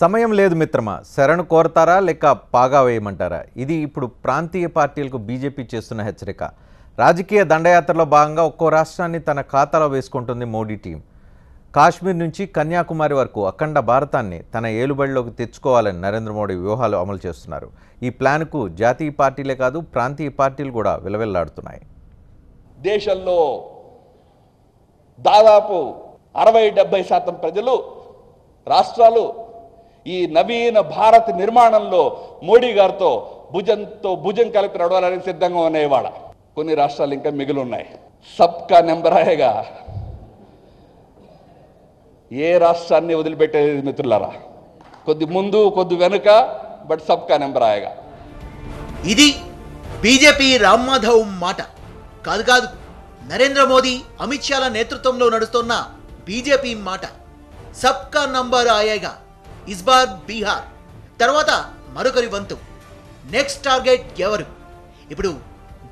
సమయం లేదు మిత్రమా, శరణు కోరతారా లేక పాగా వేయమంటారా? ఇది ఇప్పుడు ప్రాంతీయ పార్టీలకు బీజేపీ చేస్తున్న హెచ్చరిక. రాజకీయ దండయాత్రలో భాగంగా ఒక్కో రాష్ట్రాన్ని తన ఖాతాలో వేసుకుంటుంది మోడీ టీం. కాశ్మీర్ నుంచి కన్యాకుమారి వరకు అఖండ భారతాన్ని తన ఏలుబడిలోకి తెచ్చుకోవాలని నరేంద్ర మోడీ వ్యూహాలు అమలు చేస్తున్నారు. ఈ ప్లాన్కు జాతీయ పార్టీలే కాదు, ప్రాంతీయ పార్టీలు కూడా విలవిల్లాడుతున్నాయి. దేశంలో దాదాపు 60-70% ప్రజలు రాష్ట్రాలు ఈ నవీన భారత్ నిర్మాణంలో మోడీ గారితో భుజం కలిపి నడవాలని సిద్ధంగా ఉన్నాయి. కొన్ని రాష్ట్రాలు ఇంకా మిగిలి ఉన్నాయి. సబ్కా నెంబర్ ఆయగా ఏ రాష్ట్రాన్ని వదిలిపెట్టేది మిత్రులారా. కొద్ది ముందు కొద్ది వెనుక, బట్ సబ్కా నెంబర్ ఆయగా. ఇది బీజేపీ రామ్ మాధవ్ మాట కాదు. నరేంద్ర మోదీ, అమిత్ షాల నేతృత్వంలో నడుస్తున్న బీజేపీ మాట. సబ్కా నంబర్ ఆయేగా. ఇస్ బార్ బీహార్ తర్వాత మరొకరి వంతు. నెక్స్ట్ టార్గెట్ ఎవరు? ఇప్పుడు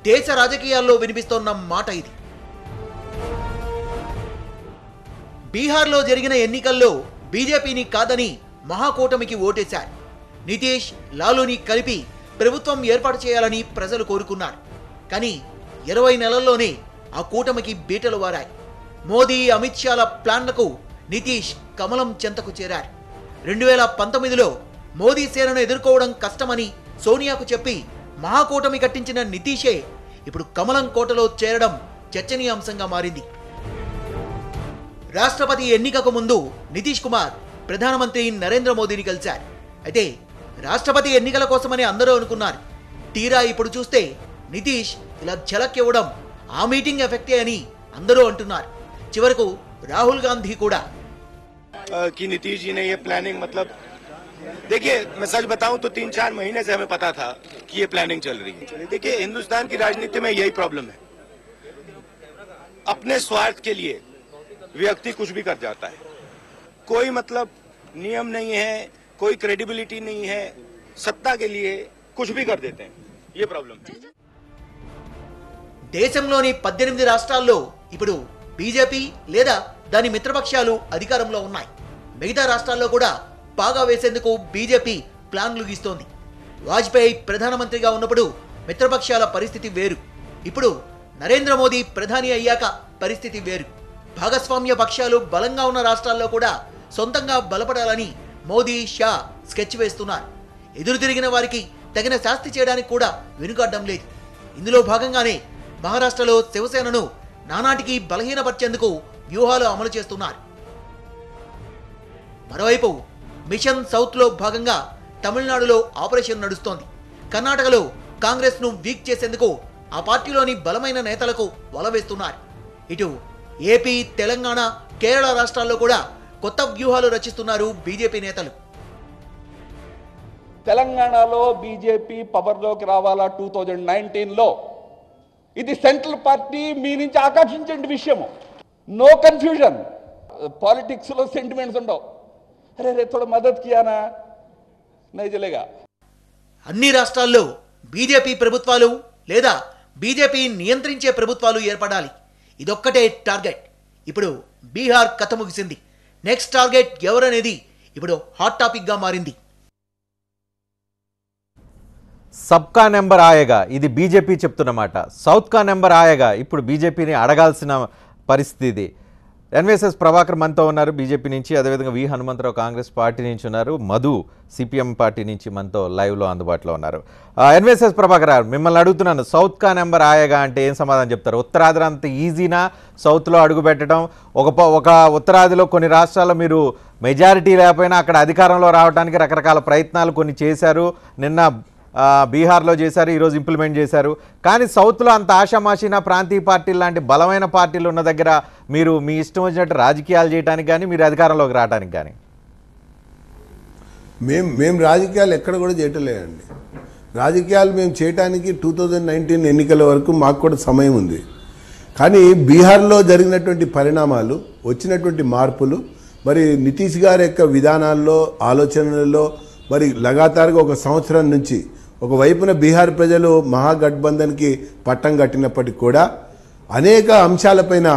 దేశ రాజకీయాల్లో వినిపిస్తున్న మాట ఇది. బీహార్లో జరిగిన ఎన్నికల్లో బీజేపీని కాదని మహాకూటమికి ఓటేశారు. నితీష్, లాలూని కలిపి ప్రభుత్వం ఏర్పాటు చేయాలని ప్రజలు కోరుకున్నారు. కానీ 20 నెలల్లోనే ఆ కూటమికి బీటలు వారాయి. మోదీ, అమిత్ షాల ప్లాన్లకు నితీష్ కమలం చెంతకు చేరారు. 2019లో మోదీ సేనను ఎదుర్కోవడం కష్టమని సోనియాకు చెప్పి మహాకూటమి కట్టించిన నితీషే ఇప్పుడు కమలం కోటలో చేరడం చర్చనీయాంశంగా మారింది. రాష్ట్రపతి ఎన్నికకు ముందు నితీష్ కుమార్ ప్రధానమంత్రి నరేంద్ర మోదీని కలిశారు. అయితే రాష్ట్రపతి ఎన్నికల కోసమని అందరూ అనుకున్నారు. తీరా ఇప్పుడు చూస్తే నితీష్ ఇలా ఝలక్ ఇవ్వడం ఆ మీటింగ్ ఎఫెక్టే అని అందరూ అంటున్నారు. చివరకు రాహుల్ గాంధీ కూడా कि नीतीश जी ने ये प्लानिंग, मतलब देखिए मैं सच बताऊं तो 3-4 महीने से हमें पता था कि ये प्लानिंग चल रही है. देखिए हिंदुस्तान की राजनीति में यही प्रॉब्लम है. अपने स्वार्थ के लिए व्यक्ति कुछ भी कर जाता है. कोई मतलब नियम नहीं है, कोई क्रेडिबिलिटी नहीं है. सत्ता के लिए कुछ भी कर देते हैं. ये प्रॉब्लम है. దేశంలోని 18 రాష్ట్రాల్లో ఇప్పుడు బీజేపీ లేదా దాని మిత్రపక్షాలు అధికారంలో ఉన్నాయి. మిగతా రాష్ట్రాల్లో కూడా పాగా వేసేందుకు బీజేపీ ప్లాన్లు గీస్తోంది. వాజ్పేయి ప్రధానమంత్రిగా ఉన్నప్పుడు మిత్రపక్షాల పరిస్థితి వేరు. ఇప్పుడు నరేంద్ర మోదీ ప్రధాని అయ్యాక పరిస్థితి వేరు. భాగస్వామ్య పక్షాలు బలంగా ఉన్న రాష్ట్రాల్లో కూడా సొంతంగా బలపడాలని మోదీ, షా స్కెచ్ వేస్తున్నారు. ఎదురు తిరిగిన వారికి తగిన శాస్తి చేయడానికి కూడా వెనుకాడడం లేదు. ఇందులో భాగంగానే మహారాష్ట్రలో శివసేనను నానాటికి బలహీనపరిచేందుకు వ్యూహాలు అమలు చేస్తున్నారు. మరోవైపు మిషన్ సౌత్లో భాగంగా తమిళనాడులో ఆపరేషన్ నడుస్తోంది. కర్ణాటకలో కాంగ్రెస్ను వీక్ చేసేందుకు ఆ పార్టీలోని బలమైన నేతలకు వలవేస్తున్నారు. ఇటు ఏపీ, తెలంగాణ, కేరళ రాష్ట్రాల్లో కూడా కొత్త వ్యూహాలు రచిస్తున్నారు బీజేపీ నేతలు. తెలంగాణలో బీజేపీ పవర్లోకి రావాలా 2019లో. ఇది సెంట్రల్ పార్టీ మీ నుంచి ఆకాంక్షించే విషయము. No confusion. పాలిటిక్స్లో సెంటిమెంట్స్ ఉండవు. అరే థోడా మదద్ కియానా నహీ చలేగా. అన్ని రాష్ట్రాల్లో బీజేపీ ప్రభుత్వాలు లేదా బీజేపీ నియంత్రించే ప్రభుత్వాలు ఏర్పడాలి. ఇదొక్కటే టార్గెట్. ఇప్పుడు బీహార్ కథ ముగిసింది. నెక్స్ట్ టార్గెట్ ఎవరనేది ఇప్పుడు హాట్ టాపిక్గా మారింది. సబ్కా నెంబర్ ఆయగా, ఇది బీజేపీ చెప్తున్నమాట. సౌత్ కా నెంబర్ ఆయగా ఇప్పుడు బీజేపీని అడగాల్సిన పరిస్థితి ఇది. ఎన్వీఎస్ఎస్ ప్రభాకర్ మనతో ఉన్నారు బీజేపీ నుంచి, అదేవిధంగా వి హనుమంతరావు కాంగ్రెస్ పార్టీ నుంచి ఉన్నారు, మధు సిపిఎం పార్టీ నుంచి మనతో లైవ్లో అందుబాటులో ఉన్నారు. ఎన్వీఎస్ఎస్ ప్రభాకర్ గారు, మిమ్మల్ని అడుగుతున్నాను, సౌత్ కా నెంబర్ ఆయగా అంటే ఏం సమాధానం చెప్తారు? ఉత్తరాది అంత ఈజీనా సౌత్లో అడుగు పెట్టడం? ఒక ఉత్తరాదిలో కొన్ని రాష్ట్రాల్లో మీరు మెజారిటీ లేకపోయినా అక్కడ అధికారంలో రావడానికి రకరకాల ప్రయత్నాలు కొన్ని చేశారు. నిన్న బీహార్లో చేశారు, ఈరోజు ఇంప్లిమెంట్ చేశారు. కానీ సౌత్లో అంత ఆషామాషిన ప్రాంతీయ పార్టీలు లాంటి బలమైన పార్టీలు ఉన్న దగ్గర మీరు మీ ఇష్టం వచ్చినట్టు రాజకీయాలు చేయడానికి కానీ మీరు అధికారంలోకి రావడానికి కానీ? మేము రాజకీయాలు ఎక్కడ కూడా చేయటలేదండి. రాజకీయాలు మేము చేయడానికి 2019 ఎన్నికల వరకు మాకు కూడా సమయం ఉంది. కానీ బీహార్లో జరిగినటువంటి పరిణామాలు, వచ్చినటువంటి మార్పులు, మరి నితీష్ గారి యొక్క విధానాల్లో, ఆలోచనలలో మరి లగాతారుగా 1 సంవత్సరం నుంచి ఒకవైపున బీహార్ ప్రజలు మహాగఠబంధన్కి పట్టం కట్టినప్పటికీ కూడా అనేక అంశాలపైన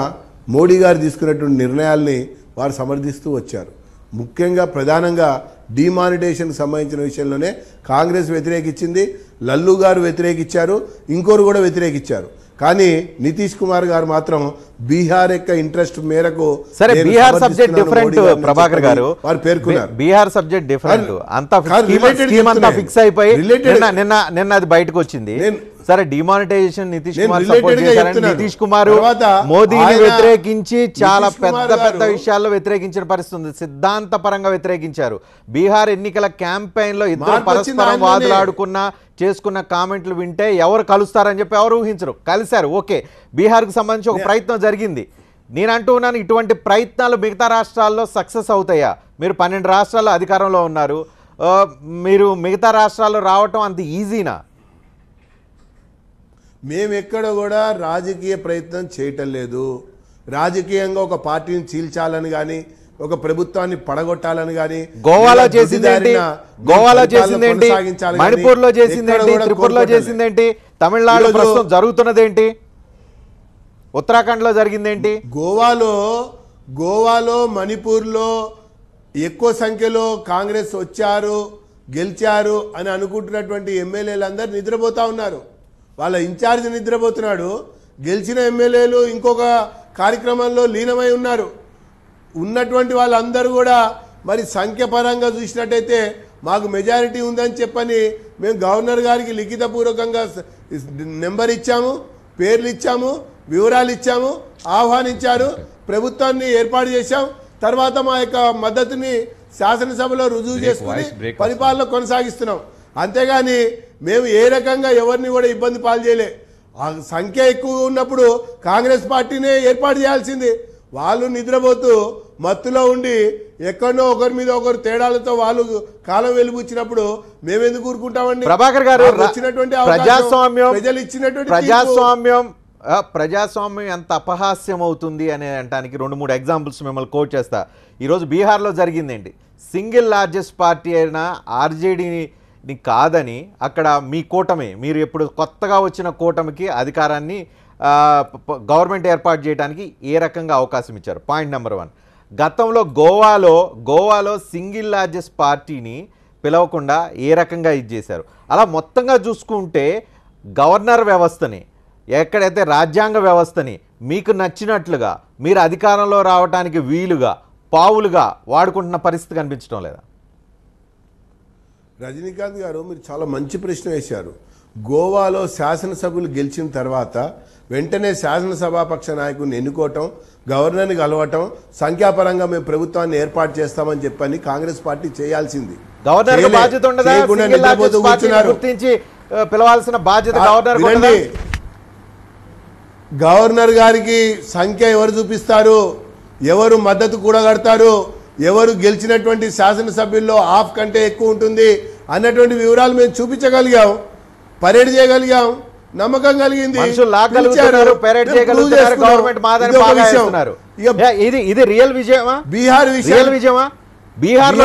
మోడీ గారు తీసుకున్నటువంటి నిర్ణయాల్ని వారు సమర్థిస్తూ వచ్చారు. ముఖ్యంగా ప్రధానంగా డిమానిటైజేషన్ సంబంధించిన విషయంలోనే కాంగ్రెస్ వ్యతిరేకించింది, లల్లు గారు వ్యతిరేకించారు, ఇంకోరు కూడా వ్యతిరేకించారు. కానీ నితీష్ కుమార్ గారు మాత్రం బీహార్ యొక్క ఇంట్రెస్ట్ మేరకు సరే బీహార్ సబ్జెక్ట్ డిఫరెంట్ ప్రభాకర్ గారు వారు పేర్కొన్నారు. బీహార్ సబ్జెక్ట్ డిఫరెంట్ అంతా ఫిక్స్ అయిపోయి నిన్న అది బయటకు వచ్చింది. సరే డిమానిటైజేషన్ నితీష్ కుమార్ సపోర్ట్ చేశారని నితీష్ కుమార్ మోదీని వ్యతిరేకించి చాలా పెద్ద పెద్ద విషయాల్లో వ్యతిరేకించిన పరిస్థితి ఉంది. సిద్ధాంతపరంగా వ్యతిరేకించారు. బీహార్ ఎన్నికల క్యాంపెయిన్ లో ఇద్దరు పరస్పరం వాదులాడుకున్న చేసుకున్న కామెంట్లు వింటే ఎవరు కలుస్తారని చెప్పి ఎవరు ఊహించరు. కలిశారు, ఓకే. బీహార్కి సంబంధించి ఒక ప్రయత్నం జరిగింది. నేను అంటూ ఉన్నాను, ఇటువంటి ప్రయత్నాలు మిగతా రాష్ట్రాల్లో సక్సెస్ అవుతాయా? మీరు 12 రాష్ట్రాల్లో అధికారంలో ఉన్నారు, మీరు మిగతా రాష్ట్రాల్లో రావటం అంత ఈజీనా? మేము ఎక్కడ కూడా రాజకీయ ప్రయత్నం చేయటం లేదు. రాజకీయంగా ఒక పార్టీని చీల్చాలని కానీ ఒక ప్రభుత్వాన్ని పడగొట్టాలని కానీ గోవాలో చేసిందేంటి, గోవాలో చేసిందేంటి, మణిపూర్లో చేసిందేంటి, త్రిపురలో చేసిందేంటి, తమిళనాడు ప్రస్తుతం జరుగుతున్నదేంటి, ఉత్తరాఖండ్లో జరిగిందేంటి? గోవాలో మణిపూర్లో ఎక్కువ సంఖ్యలో కాంగ్రెస్ వచ్చారు, గెలిచారు అని అనుకుంటున్నటువంటి ఎమ్మెల్యేలందరూ నిద్రపోతా ఉన్నారు. వాళ్ళ ఇన్ఛార్జ్ నిద్రపోతున్నాడు. గెలిచిన ఎమ్మెల్యేలు ఇంకొక కార్యక్రమంలో లీనమై ఉన్నారు. ఉన్నటువంటి వాళ్ళందరూ కూడా మరి సంఖ్యపరంగా చూసినట్టయితే మాకు మెజారిటీ ఉందని చెప్పని మేము గవర్నర్ గారికి లిఖితపూర్వకంగా నెంబర్ ఇచ్చాము, పేర్లు ఇచ్చాము, వివరాలు ఇచ్చాము, ఆహ్వానించారు, ప్రభుత్వాన్ని ఏర్పాటు చేశాం. తర్వాత మా యొక్క మద్దతుని శాసనసభలో రుజువు చేసుకుని పరిపాలన కొనసాగిస్తున్నాం. అంతేగాని మేము ఏ రకంగా ఎవరిని కూడా ఇబ్బంది పాలు చేయలే. ఆ సంఖ్య ఎక్కువ ఉన్నప్పుడు కాంగ్రెస్ పార్టీనే ఏర్పాటు చేయాల్సింది. వాళ్ళు నిద్రపోతూ మత్తులో ఉండి ఎక్కడో ఒకరి మీద ఒకరు తేడాలతో వాళ్ళు కాలం వెలుగుచ్చినప్పుడు మేమెందుకు ఊరుకుంటామండి? ప్రభాకర్ గారు, వచ్చినటువంటి ప్రజాస్వామ్యం, ప్రజలు ఇచ్చినటువంటి ప్రజాస్వామ్యం ఎంత అపహాస్యం అవుతుంది అనే అంటానికి 2-3 ఎగ్జాంపుల్స్ మిమ్మల్ని కోట్ చేస్తా. ఈరోజు బీహార్లో జరిగిందేంటి? సింగిల్ లార్జెస్ట్ పార్టీ అయిన ఆర్జేడీని కాదని అక్కడ మీ కూటమి, మీరు ఎప్పుడు కొత్తగా వచ్చిన కూటమికి అధికారాన్ని గవర్నమెంట్ ఏర్పాటు చేయడానికి ఏ రకంగా అవకాశం ఇచ్చారు? Point number 1. గతంలో గోవాలో సింగిల్ లార్జెస్ట్ పార్టీని పిలవకుండా ఏ రకంగా ఇది చేశారు? అలా మొత్తంగా చూసుకుంటే గవర్నర్ వ్యవస్థని, ఎక్కడైతే రాజ్యాంగ వ్యవస్థని మీకు నచ్చినట్లుగా మీరు అధికారంలో రావడానికి వీలుగా పావులుగా వాడుకుంటున్న పరిస్థితి కనిపించడం లేదా? రజనీకాంత్ గారు, మీరు చాలా మంచి ప్రశ్న వేశారు. గోవాలో శాసనసభ్యులు గెలిచిన తర్వాత వెంటనే శాసనసభాపక్ష నాయకుడిని ఎన్నుకోవటం, గవర్నర్ని కలవటం, సంఖ్యాపరంగా మేము ప్రభుత్వాన్ని ఏర్పాటు చేస్తామని చెప్పని కాంగ్రెస్ పార్టీ చేయాల్సింది. గవర్నర్ బాధ్యత ఉండదా? గుర్తించి పిలవాల్సిన బాధ్యత గవర్నర్. గవర్నర్ గారికి సంఖ్య ఎవరు చూపిస్తారు, ఎవరు మద్దతు కూడగడతారు, ఎవరు గెలిచినటువంటి శాసనసభ్యుల్లో హాఫ్ కంటే ఎక్కువ ఉంటుంది అన్నటువంటి వివరాలు మేము చూపించగలిగాం, పరేడ్ చేయగలిగాం, నమ్మకం కలిగింది. ఇది రియల్ విజయమా? బీహార్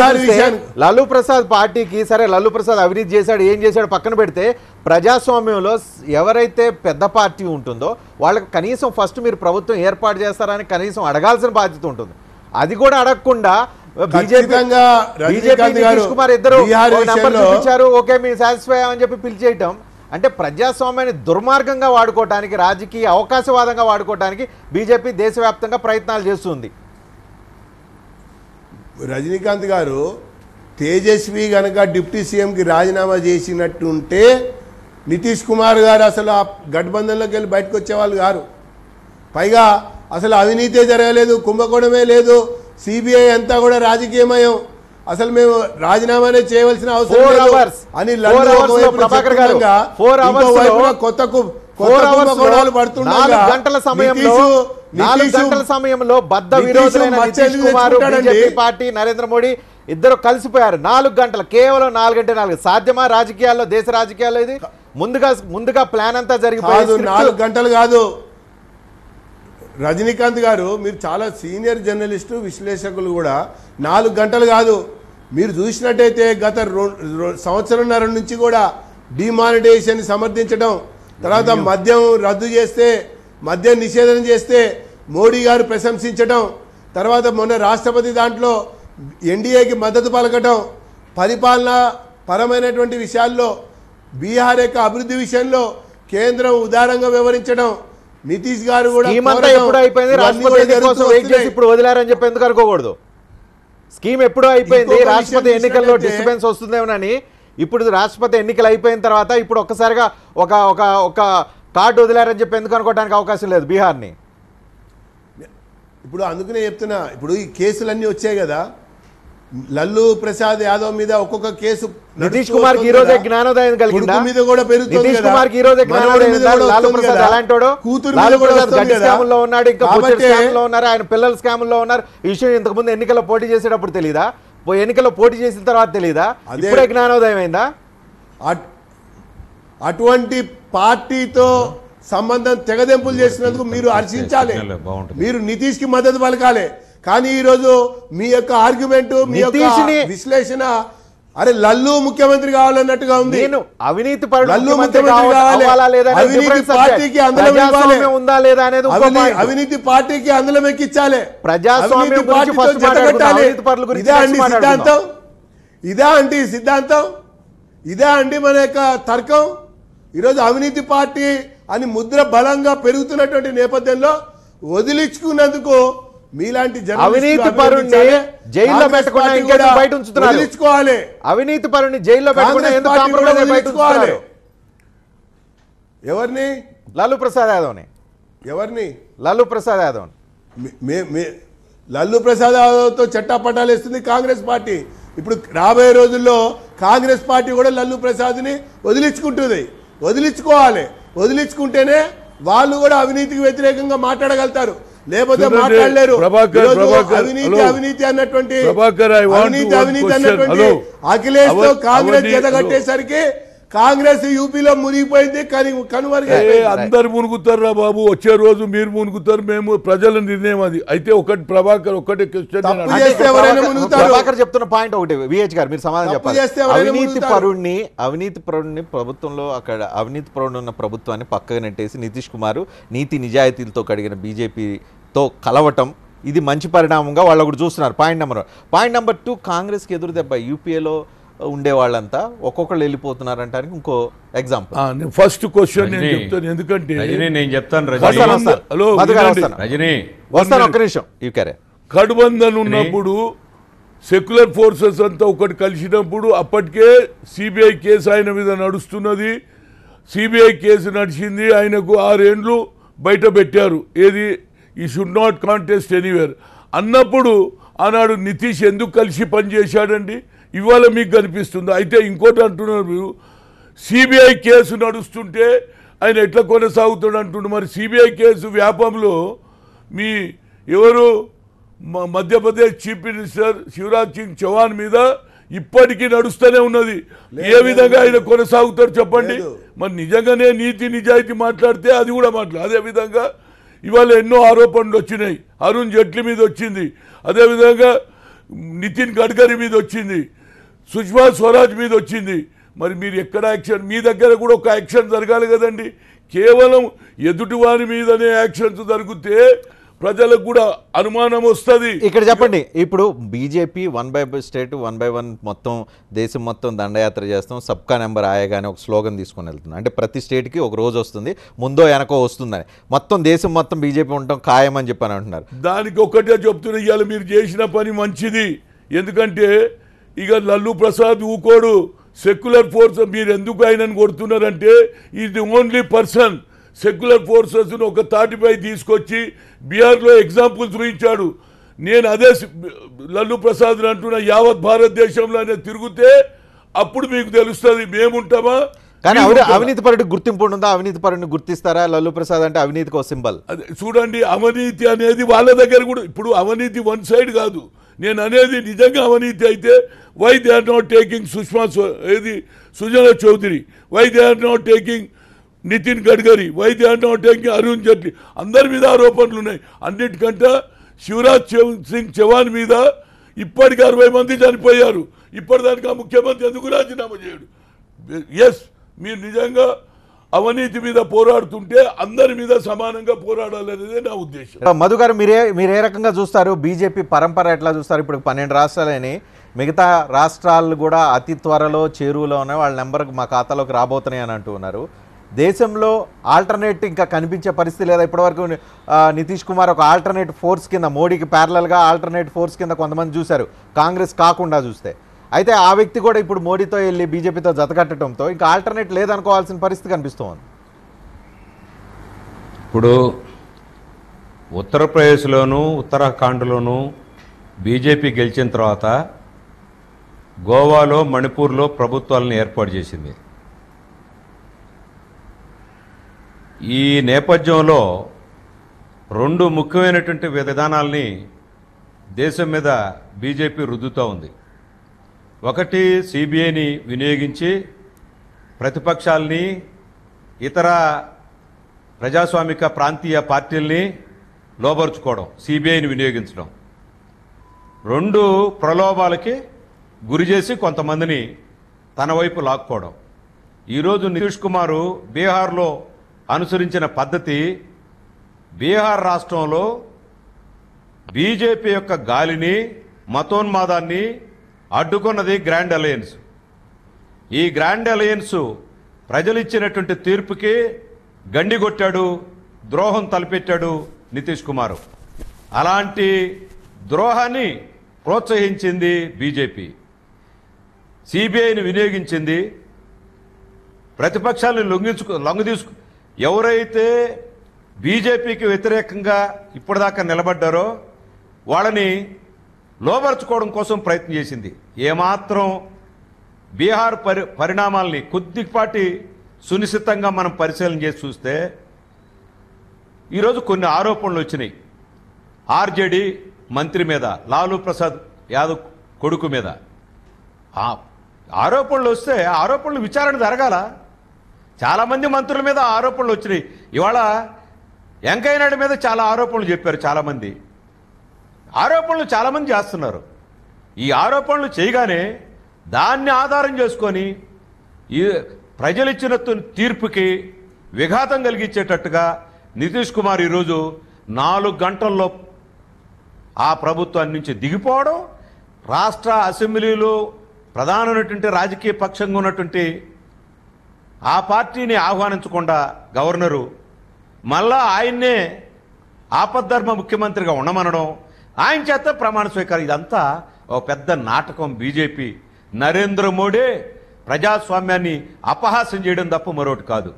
లాలూ ప్రసాద్ పార్టీకి, సరే లాలూ ప్రసాద్ అవినీతి చేశాడు, ఏం చేశాడు పక్కన పెడితే, ప్రజాస్వామ్యంలో ఎవరైతే పెద్ద పార్టీ ఉంటుందో వాళ్ళకి కనీసం ఫస్ట్ మీరు ప్రభుత్వం ఏర్పాటు చేస్తారని కనీసం అడగాల్సిన బాధ్యత ఉంటుంది. అది కూడా అడగకుండా బీజేపీ నితీష్ కుమార్ ఇద్దరు నెంబర్ చూపించారు, ఓకే మేము సాటిస్ఫై అని చెప్పి పిలిచేయటం అంటే ప్రజాస్వామ్యాన్ని దుర్మార్గంగా వాడుకోవటానికి, రాజకీయ అవకాశవాదంగా వాడుకోవటానికి బీజేపీ దేశవ్యాప్తంగా ప్రయత్నాలు చేస్తుంది. రజనీకాంత్ గారు, తేజస్వి గనక డిప్యూటీ సీఎంకి రాజీనామా చేసినట్టుంటే నితీష్ కుమార్ గారు అసలు ఆ గఠబంధన్లోకి వెళ్ళి బయటకు వచ్చేవాళ్ళు గారు. పైగా అసలు అవినీతే జరగలేదు, కుంభకోణమే లేదు, సిబిఐ అంతా కూడా రాజకీయమయం, అసలు మేము రాజీనామానే చేయవలసిన అవసరం లేదు అని కొత్త కుంభకోణాలు పడుతుండగా 4 గంటల సమయంలో బద్ద విరోధులైన నితీష్ కుమార్, బీజేపీ పార్టీ, నరేంద్ర మోడీ ఇద్దరు కలిసిపోయారు. 4 గంటలు, కేవలం 4 సాధ్యమా రాజకీయాల్లో, దేశ రాజకీయాల్లో? ఇది ముందుగా ప్లాన్ అంతా జరిగిపోయింది. 4 గంటలు కాదు రజనీకాంత్ గారు, మీరు చాలా సీనియర్ జర్నలిస్టు, విశ్లేషకులు కూడా. 4 గంటలు కాదు, మీరు చూసినట్టయితే గత సంవత్సరంన్నర నుంచి కూడా డిమానిటైజేషన్ సమర్థించడం, తర్వాత మద్యం రద్దు చేస్తే, మద్యం నిషేధం చేస్తే మోడీ గారు ప్రశంసించడం, తర్వాత మొన్న రాష్ట్రపతి దాంట్లో ఎన్డీఏకి మద్దతు పలకటం, పరిపాలన పరమైనటువంటి విషయాల్లో బీహార్ యొక్క అభివృద్ధి విషయంలో కేంద్రం ఉదారంగా వివరించడం, నితీష్ గారు కూడా స్కీమ్ అంతా ఎప్పుడు అయిపోయింది, రాష్ట్రపతి ఎన్నికల కోసం వెయిట్ చేసి ఇప్పుడు వదిలారని చెప్పి ఎందుకు అనుకోకూడదు? స్కీమ్ ఎప్పుడూ అయిపోయింది, రాష్ట్రపతి ఎన్నికల్లో డిస్టర్బెన్స్ వస్తుందేమోనని ఇప్పుడు రాష్ట్రపతి ఎన్నికలు అయిపోయిన తర్వాత ఇప్పుడు ఒక్కసారిగా ఒక కార్డు వదిలారని చెప్పి ఎందుకు అనుకోవడానికి అవకాశం లేదు బీహార్ని. ఇప్పుడు అందుకనే చెప్తున్నా, ఇప్పుడు ఈ కేసులన్నీ వచ్చాయి కదా, లల్లూ ప్రసాద్ యాదవ్ మీద ఒక్కొక్క కేసు, నితీష్ కుమార్ కి ఈ రోజే జ్ఞానోదయం కలిగిందా? మీద కూడా పెరుగుతుంది నితీష్ కదా, కుమార్ కి ఈ రోజే జ్ఞానోదయం ఉందా? లాలూ ప్రసాద్ అలాంటోడు, లాలూ ప్రసాద్ గట్టి స్కామ్ లో ఉన్నాడు, ఇంకా స్కామ్ లో ఉన్నారు, ఆయన పిల్లల స్కామ్ లో ఉన్నారు. ఈ విషయం ఇంతకు ముందు ఎన్నికల్లో పోటీ చేసేటప్పుడు తెలీదా? ఎన్నికల్లో పోటీ చేసిన తర్వాత తెలీదా? ఇప్పుడే జ్ఞానోదయం అయిందా? అటువంటి పార్టీతో సంబంధం తెగదెంపులు చేసినందుకు మీరు హర్షించాలి, మీరు నితీష్ కి మద్దతు పలకాలి. కానీ ఈరోజు మీ యొక్క ఆర్గ్యుమెంట్, మీ యొక్క విశ్లేషణ, అరే లల్లు ముఖ్యమంత్రి కావాలన్నట్టుగా ఉంది. నేను అవినీతి పరుడు లల్లు ముఖ్యమంత్రి కావాలా లేదా, అవినీతి పార్టీకి అందలం ఇవ్వాలి, ఉందా లేదా అనేది అవినీతి పార్టీకి అందలం ఎక్కించాలి, ప్రజాస్వామ్యం గురించి ఫస్ట్ మాట్లాడుకుందాం. అవినీతి పరుల గురించి ఇదే అండి సిద్ధాంతం, ఇదే అండి సిద్ధాంతం, ఇదే అండి మన యొక్క తర్కం. ఈరోజు అవినీతి పార్టీ అని ముద్ర బలంగా పెరుగుతున్నటువంటి నేపథ్యంలో వదిలించుకున్నందుకు మీలాంటి అవినీతి పరుణ్ణి జైల్లో పెట్టకుండా ఇంకేదో బయట ఉంచుతున్నారు. వదిలించుకోవాలి, అవినీతి పరుణ్ణి జైల్లో పెట్టకుండా ఎందుకు కాంప్రమైజ్ బయట ఉంచుతున్నారు? ఎవరిని? లాలూ ప్రసాద్ యాదవ్ని. ఎవరిని? లాలూ ప్రసాద్ యాదవ్. లల్లు ప్రసాద్ యాదవ్తో చట్టాపట్టాలు వేస్తుంది కాంగ్రెస్ పార్టీ. ఇప్పుడు రాబోయే రోజుల్లో కాంగ్రెస్ పార్టీ కూడా లల్లు ప్రసాద్ని వదిలించుకుంటుంది. వదిలించుకోవాలి, వదిలించుకుంటేనే వాళ్ళు కూడా అవినీతికి వ్యతిరేకంగా మాట్లాడగలుగుతారు, లేకపోతే మాట్లాడలేరు. అవినీతి అన్నటువంటి అఖిలేష్ తో కాంగ్రెస్ జతగట్టేసరికి కాంగ్రెస్ యూపీలో మునిగిపోయింది, అందరు మునుగుతారు రా బాబు. వచ్చే రోజు మీరు మునుగుతారు, మేము ప్రజల నిర్ణయం అది. అయితే ఒకటి ప్రభాకర్ ఒకటి ప్రభాకర్ చెప్తున్న పాయింట్ ఒకటి, విహెచ్ గారు మీరు సమాధానం చెప్పాలి. అవినీతి పరుణ్ణి ప్రభుత్వంలో అక్కడ అవినీతి పరుడు ఉన్న ప్రభుత్వాన్ని పక్కగా నెట్టేసి నితీష్ కుమార్ నీతి నిజాయితీలతో కడిగిన బీజేపీతో కలవటం ఇది మంచి పరిణామంగా వాళ్ళు ఒకటి చూస్తున్నారు. పాయింట్ నెంబర్ 2, కాంగ్రెస్కి ఎదురు దెబ్బ. యూపీఏలో ఉండే వాళ్ళంతా ఒక్కొక్కళ్ళు వెళ్ళిపోతున్నారు అంటానికి ఇంకో ఎగ్జాంపుల్. ఫస్ట్ క్వశ్చన్ నేను చెప్తాను, ఎందుకంటే నేను చెప్తాను గఠబంధన్ ఉన్నప్పుడు సెక్యులర్ ఫోర్సెస్ అంతా ఒకటి కలిసినప్పుడు అప్పటికే సిబిఐ కేసు ఆయన మీద నడుస్తున్నది. సిబిఐ కేసు నడిచింది, ఆయనకు 6 ఏండ్లు బయట పెట్టారు. ఏది, ఈ షుడ్ నాట్ కాంటెస్ట్ ఎనీవేర్ అన్నప్పుడు ఆనాడు నితీష్ ఎందుకు కలిసి పనిచేశాడండి? ఇవాళ మీకు కనిపిస్తుంది. అయితే ఇంకోటి అంటున్నారు మీరు, సిబిఐ కేసు నడుస్తుంటే ఆయన ఎట్లా కొనసాగుతాడు అంటున్నారు. మరి సిబిఐ కేసు వ్యాపంలో మీ ఎవరు మధ్యప్రదేశ్ చీఫ్ మినిస్టర్ శివరాజ్ సింగ్ చౌహాన్ మీద ఇప్పటికీ నడుస్తూనే ఉన్నది. ఏ విధంగా ఆయన కొనసాగుతారు చెప్పండి? మరి నిజంగానే నీతి నిజాయితీ మాట్లాడితే అది కూడా అదేవిధంగా ఇవాళ ఎన్నో ఆరోపణలు వచ్చినాయి. అరుణ్ జైట్లీ మీద వచ్చింది, అదేవిధంగా నితిన్ గడ్కరీ మీద వచ్చింది, సుష్మా స్వరాజ్ మీద వచ్చింది. మరి మీరు ఎక్కడ యాక్షన్? మీ దగ్గర కూడా ఒక యాక్షన్ జరగాలి కదండి. కేవలం ఎదుటివారి మీదనే యాక్షన్స్ జరిగితే ప్రజలకు కూడా అనుమానం వస్తుంది. ఇక్కడ చెప్పండి, ఇప్పుడు బీజేపీ 1 by స్టేట్ 1 by 1 మొత్తం దేశం మొత్తం దండయాత్ర చేస్తాం, సబ్కా నెంబర్ ఆయేగానే ఒక స్లోగన్ తీసుకొని వెళ్తుంది. అంటే ప్రతి స్టేట్కి ఒక రోజు వస్తుంది, ముందో వెనకో వస్తుందని, మొత్తం దేశం మొత్తం బీజేపీ ఉండటం ఖాయమని చెప్పని అంటున్నారు. దానికి ఒకటే చెప్తున్నా, ఇవాళ మీరు చేసిన పని మంచిది. ఎందుకంటే ఇక లల్లు ప్రసాద్ ఊకోడు. సెక్యులర్ ఫోర్స్ మీరు ఎందుకు ఆయనను కొడుతున్నారంటే is the only person secular ఫోర్సెస్ను ఒక తాటిపై తీసుకొచ్చి బీహార్లో ఎగ్జాంపుల్ చూపించాడు. నేను అదే లల్లు ప్రసాద్ అంటున్నా, యావత్ భారతదేశంలో తిరిగితే అప్పుడు మీకు తెలుస్తుంది మేముంటామా. కానీ అవినీతి పరుడికి గుర్తింపు ఉంటుందా? అవినీతి పరుడిని గుర్తిస్తారా? లల్లు ప్రసాద్ అంటే అవినీతికి ఒక సింబల్. అదే చూడండి, అవినీతి అనేది వాళ్ళ దగ్గర కూడా ఇప్పుడు అవినీతి వన్ సైడ్ కాదు. నేను అనేది నిజంగా అవినీతి అయితే why they are not taking Sujana Chowdary, why they are not taking Nitin Gadkari, why they are not taking Arun Jaitley. అందరి మీద ఆరోపణలు ఉన్నాయి. అన్నిటికంటే శివరాజ్ సింగ్ చౌహాన్ మీద ఇప్పటికి 60 మంది చనిపోయారు. ఇప్పటిదానికి ఆ ముఖ్యమంత్రి ఎందుకు రాజీనామా చేయడు? ఎస్, మీరు నిజంగా అవినీతి మీద పోరాడుతుంటే అందరి మీద సమానంగా పోరాడాలనేదే నా ఉద్దేశం. మధు గారు, మీరు ఏ రకంగా చూస్తారు? బీజేపీ పరంపర ఎట్లా చూస్తారు? ఇప్పుడు 12 రాష్ట్రాలని మిగతా రాష్ట్రాలు కూడా అతి త్వరలో చేరువలో ఉన్నాయి, వాళ్ళ నెంబర్ మా ఖాతాలోకి రాబోతున్నాయి అని అంటూ ఉన్నారు. దేశంలో ఆల్టర్నేట్ ఇంకా కనిపించే పరిస్థితి లేదా? ఇప్పటివరకు నితీష్ కుమార్ ఒక ఆల్టర్నేట్ ఫోర్స్ కింద, మోడీకి ప్యారలల్గా ఆల్టర్నేట్ ఫోర్స్ కింద కొంతమంది చూశారు, కాంగ్రెస్ కాకుండా చూస్తే. అయితే ఆ వ్యక్తి కూడా ఇప్పుడు మోడీతో వెళ్ళి బీజేపీతో జతకట్టడంతో ఇంకా ఆల్టర్నేట్ లేదనుకోవాల్సిన పరిస్థితి కనిపిస్తోంది. ఇప్పుడు ఉత్తరప్రదేశ్లోను ఉత్తరాఖండ్లోను బీజేపీ గెలిచిన తర్వాత గోవాలో మణిపూర్లో ప్రభుత్వాలను ఏర్పాటు చేసింది. ఈ నేపథ్యంలో రెండు ముఖ్యమైనటువంటి విధానాల్ని దేశం మీద బీజేపీ రుద్దుతూ ఉంది. ఒకటి, సిబిఐని వినియోగించి ప్రతిపక్షాలని, ఇతర ప్రజాస్వామిక ప్రాంతీయ పార్టీల్ని లోబరుచుకోవడం, సిబిఐని వినియోగించడం. రెండు, ప్రలోభాలకి గురి చేసి కొంతమందిని తన వైపు లాక్కోవడం. ఈరోజు నితీష్ కుమారు బీహార్లో అనుసరించిన పద్ధతి, బీహార్ రాష్ట్రంలో బీజేపీ యొక్క గాలిని, మతోన్మాదాన్ని అడ్డుకున్నది గ్రాండ్ అలయన్స్. ఈ గ్రాండ్ అలయన్స్ ప్రజలిచ్చినటువంటి తీర్పుకి గండి కొట్టాడు, ద్రోహం తలపెట్టాడు నితీష్ కుమార్. అలాంటి ద్రోహాన్ని ప్రోత్సహించింది బీజేపీ. సిబిఐని వినియోగించింది, ప్రతిపక్షాలను లొంగదీసుకు ఎవరైతే బీజేపీకి వ్యతిరేకంగా ఇప్పటిదాకా నిలబడ్డారో వాళ్ళని లోబర్చుకోవడం కోసం ప్రయత్నం చేసింది. ఏమాత్రం బీహార్ పరిణామాల్ని కొద్దిపాటి సునిశ్చితంగా మనం పరిశీలన చేసి చూస్తే ఈరోజు కొన్ని ఆరోపణలు వచ్చినాయి. ఆర్జేడీ మంత్రి మీద, లాలూ ప్రసాద్ యాదవ్ కొడుకు మీద ఆరోపణలు వస్తే ఆరోపణలు విచారణ జరగాల. చాలామంది మంత్రుల మీద ఆరోపణలు వచ్చినాయి. ఇవాళ వెంకయ్య నాయుడు మీద చాలా ఆరోపణలు చెప్పారు. చాలామంది ఆరోపణలు చాలామంది చేస్తున్నారు. ఈ ఆరోపణలు చేయగానే దాన్ని ఆధారం చేసుకొని ఈ ప్రజలిచ్చిన తీర్పుకి విఘాతం కలిగించేటట్టుగా నితీష్ కుమార్ ఈరోజు 4 గంటల్లో ఆ ప్రభుత్వాన్ని నుంచి దిగిపోవడం, రాష్ట్ర అసెంబ్లీలో ప్రధానమైనటువంటి రాజకీయ పక్షంగా ఉన్నటువంటి ఆ పార్టీని ఆహ్వానించకుండా గవర్నరు మళ్ళా ఆయన్నే ఆపద్ధర్మ ముఖ్యమంత్రిగా ఉండమనడం, ఆయన చేత ప్రమాణ స్వీకారం. ఇదంతా ఒక పెద్ద నాటకం. బీజేపీ, నరేంద్ర మోడీ ప్రజాస్వామ్యాన్ని అపహాస్యం చేయడం తప్ప మరొకటి కాదు.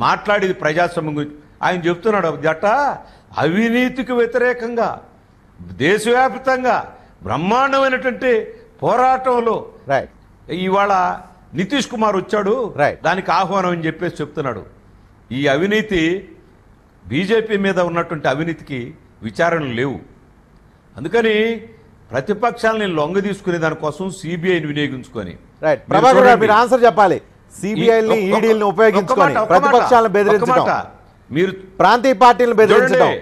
మాట్లాడేది ప్రజాస్వామ్యం గురించి. ఆయన చెప్తున్నాడు జట అవినీతికి వ్యతిరేకంగా దేశవ్యాప్తంగా బ్రహ్మాండమైనటువంటి పోరాటంలో ఇవాళ నితీష్ కుమార్ వచ్చాడు, దానికి ఆహ్వానం అని చెప్పేసి చెప్తున్నాడు. ఈ అవినీతి, బీజేపీ మీద ఉన్నటువంటి అవినీతికి విచారణలు లేవు. అందుకని ప్రతిపక్షాలని లొంగ తీసుకునే దానికోసం సిబిఐని వినియోగించుకొని ప్రభాకర్ గారు మీరు ఆన్సర్ చెప్పాలి. సిబిఐని, ఈడీని ఉపయోగించుకొని ప్రతిపక్షాలను బెదిరించడం, మీరు ప్రాంతీయ పార్టీలను బెదిరించడం,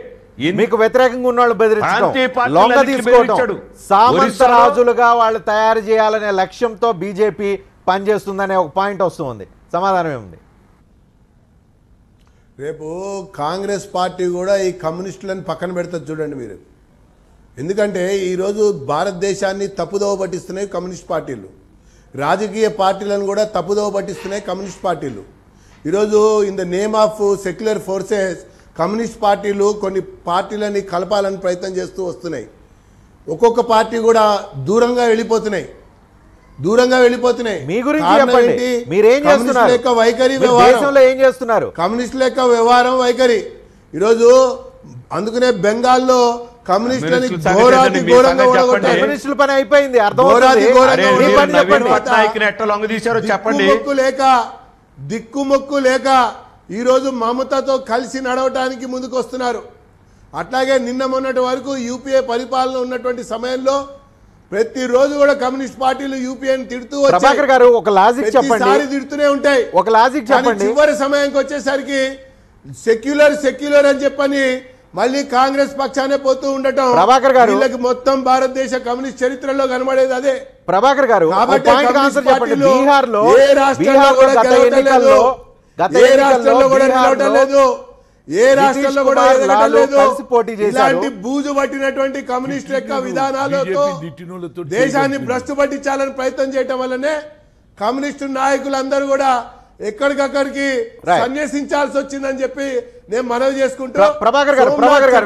మీకు వ్యతిరేకంగా ఉన్న వాళ్ళు బెదిరించడం, లొంగ తీసుకోవడం, సామంతరాజులుగా వాళ్ళు తయారు చేయాలనే లక్ష్యంతో బీజేపీ పనిచేస్తుందనే ఒక పాయింట్ వస్తుంది. సమాధానం ఏముంది? రేపు కాంగ్రెస్ పార్టీ కూడా ఈ కమ్యూనిస్టులను పక్కన పెడతారు చూడండి మీరు. ఎందుకంటే ఈరోజు భారతదేశాన్ని తప్పుదోవ పట్టిస్తున్నాయి కమ్యూనిస్ట్ పార్టీలు, రాజకీయ పార్టీలను కూడా తప్పుదోవ పట్టిస్తున్నాయి కమ్యూనిస్ట్ పార్టీలు. ఈరోజు in the name of secular forces communist పార్టీలు కొన్ని పార్టీలని కలపాలని ప్రయత్నం చేస్తూ వస్తున్నాయి. ఒక్కొక్క పార్టీ కూడా దూరంగా వెళ్ళిపోతున్నాయి. మీ గురించి చెప్పండి, మీరేం చేస్తున్నారు? వైఖరి ఏం చేస్తున్నారు? కమ్యూనిస్ట్ లెక్క వ్యవహారం వైఖరి. ఈరోజు అందుకనే బెంగాల్లో కమ్యూనిస్టులని కమ్యూనిస్టుల పని అయిపోయింది. దిక్కుమొక్కు లేక ఈరోజు మమతతో కలిసి నడవటానికి ముందుకు వస్తున్నారు. అట్లాగే నిన్న మొన్నటి వరకు యూపీఏ పరిపాలన ఉన్నటువంటి సమయంలో ప్రతిరోజు కూడా కమ్యూనిస్ట్ పార్టీలు యూపీఏని తిడుతూ ప్రభాకర్ గారు ఒక లాజిక్ చెప్పండి, తిడుతూనే ఉంటాయి. ఒక లాజిక్ చెప్పండి. చివరి సమయానికి వచ్చేసరికి సెక్యులర్ అని చెప్పని మళ్ళీ కాంగ్రెస్ పక్షానే పోతూ ఉండటం. ప్రభాకర్ గారు వీళ్ళకి మొత్తం భారతదేశ కమ్యూనిస్ట్ చరిత్రలో కనబడేది అదే. ప్రభాకర్ గారు ఏ రాష్ట్రంలో కూడా నిలవటం లేదు. ఏ రాష్ట్రంలో కూడా కుమార్, ఎదగడం లాలు లేదు. కలిసి పోటీ చేశారు. ఇలాంటి బూజు పట్టినటువంటి కమ్యూనిస్ట్ యొక్క విధానాలతో దేశాన్ని భ్రష్టు పట్టించాలని ప్రయత్నం చేయటం వల్లనే కమ్యూనిస్టు నాయకులందరూ కూడా ఎక్కడికక్కడికి సన్యసించాల్సి వచ్చిందని చెప్పి నేను మనవి చేసుకుంటూ ప్రభాకర్ గారు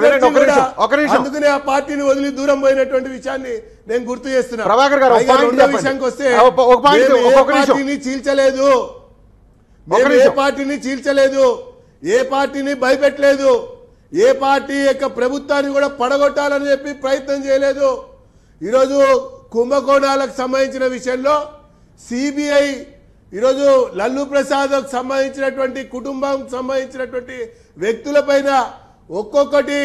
వినండి, ఒక నిమిషం. అందుకనే ఆ పార్టీని వదిలి దూరం పోయినటువంటి విషయాన్ని నేను గుర్తు చేస్తున్నా. ప్రభాకర్ గారు, పైగా రెండో విషయానికి వస్తే మేము ఏ పార్టీని చీల్చలేదు, మేము ఏ పార్టీని చీల్చలేదు, ఏ పార్టీని భయపెట్టలేదు, ఏ పార్టీ యొక్క ప్రభుత్వాన్ని కూడా పడగొట్టాలని చెప్పి ప్రయత్నం చేయలేదు. ఈరోజు కుంభకోణాలకు సంబంధించిన విషయంలో సిబిఐ ఈరోజు లల్లు ప్రసాద్కు సంబంధించినటువంటి కుటుంబం సంబంధించినటువంటి వ్యక్తులపైన ఒక్కొక్కటి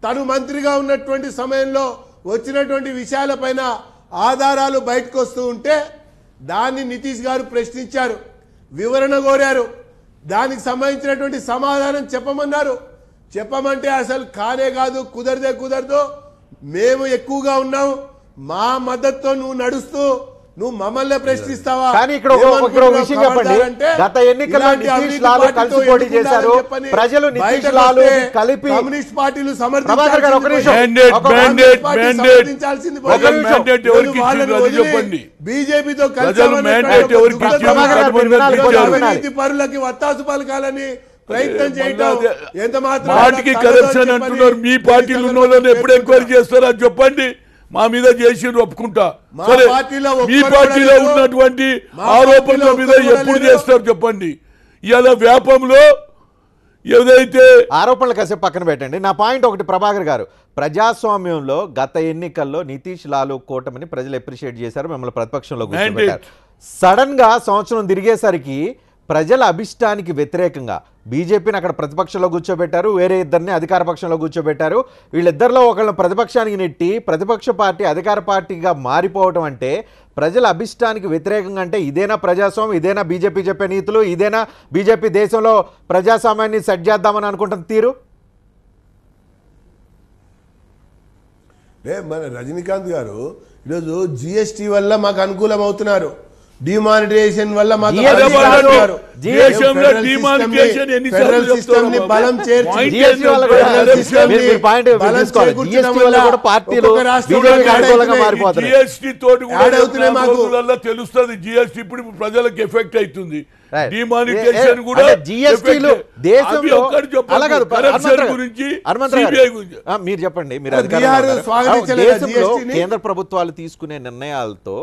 తను మంత్రిగా ఉన్నటువంటి సమయంలో వచ్చినటువంటి విషయాలపైన ఆధారాలు బయటకు వస్తూ ఉంటే దాన్ని నితీష్ గారు ప్రశ్నించారు, వివరణ కోరారు, దానికి సంబంధించినటువంటి సమాధానం చెప్పమన్నారు. చెప్పమంటే అసలు కానే కాదు, కుదరదు, మేము ఎక్కువగా ఉన్నాం, మా మద్దతుతో నువ్వు నడుస్తూ నువ్వు మమ్మల్ని ప్రశ్నిస్తావా? కానీ ఇక్కడ ఒక విషయం చెప్పండి, గత ఎన్నికల్లో నితీష్ లాలు కలిసి పోటీ చేశారు, ప్రజలు నితీష్ లాలు కలిపి కమ్యూనిస్ట్ పార్టీలు బీజేపీతో కలిసి పరులకి వత్తాసు పలకాలని ప్రయత్నం చేయటం ఎంత మాత్రం కరప్షన్ అంటున్నారు. మీ పార్టీలు ఉన్న వాళ్ళని ఎప్పుడు ఎంక్వైరీ చేస్తారో అది చెప్పండి. మా మీద చేసి ఒప్పుకుంటా. సరే, మీ పార్టీలో ఉన్నటువంటి ఆరోపణల మీద ఎప్పుడు చేస్తారు చెప్పండి. ఇవాళ వ్యాపంలో ఏదైతే ఆరోపణలు కాసేపు పక్కన పెట్టండి. నా పాయింట్ ఒకటి, ప్రభాకర్ గారు, ప్రజాస్వామ్యంలో గత ఎన్నికల్లో నితీష్ లాలు కూటమిని ప్రజలు అప్రిషియేట్ చేశారు, మిమ్మల్ని ప్రతిపక్షంలో కూర్చోబెట్టారు. సడన్ గా సంవత్సరం తిరిగేసరికి ప్రజల అభిష్టానికి వ్యతిరేకంగా బీజేపీని అక్కడ ప్రతిపక్షంలో కూర్చోబెట్టారు, వేరే ఇద్దరిని అధికార పక్షంలో కూర్చోబెట్టారు. వీళ్ళిద్దరిలో ఒకళ్ళని ప్రతిపక్షానికి నెట్టి ప్రతిపక్ష పార్టీ అధికార పార్టీగా మారిపోవడం అంటే ప్రజల అభిష్టానికి వ్యతిరేకంగా అంటే ఇదేనా ప్రజాస్వామ్యం? ఇదేనా బీజేపీ చెప్పే నీతులు? ఇదేనా బీజేపీ దేశంలో ప్రజాస్వామ్యాన్ని సెట్ చేద్దామని అనుకుంటున్న తీరు? మన రజనీకాంత్ గారు ఈరోజు జిఎస్టీ వల్ల మాకు అనుకూలం అవుతున్నారు, డిమానిటైజేషన్ వల్ల మాకు బలం తెలుస్తుంది. జిఎస్టీ ఇప్పుడు ప్రజలకు ఎఫెక్ట్ అవుతుంది. డిమానిటైజేషన్ కూడా మీరు చెప్పండి. కేంద్ర ప్రభుత్వాలు తీసుకునే నిర్ణయాలతో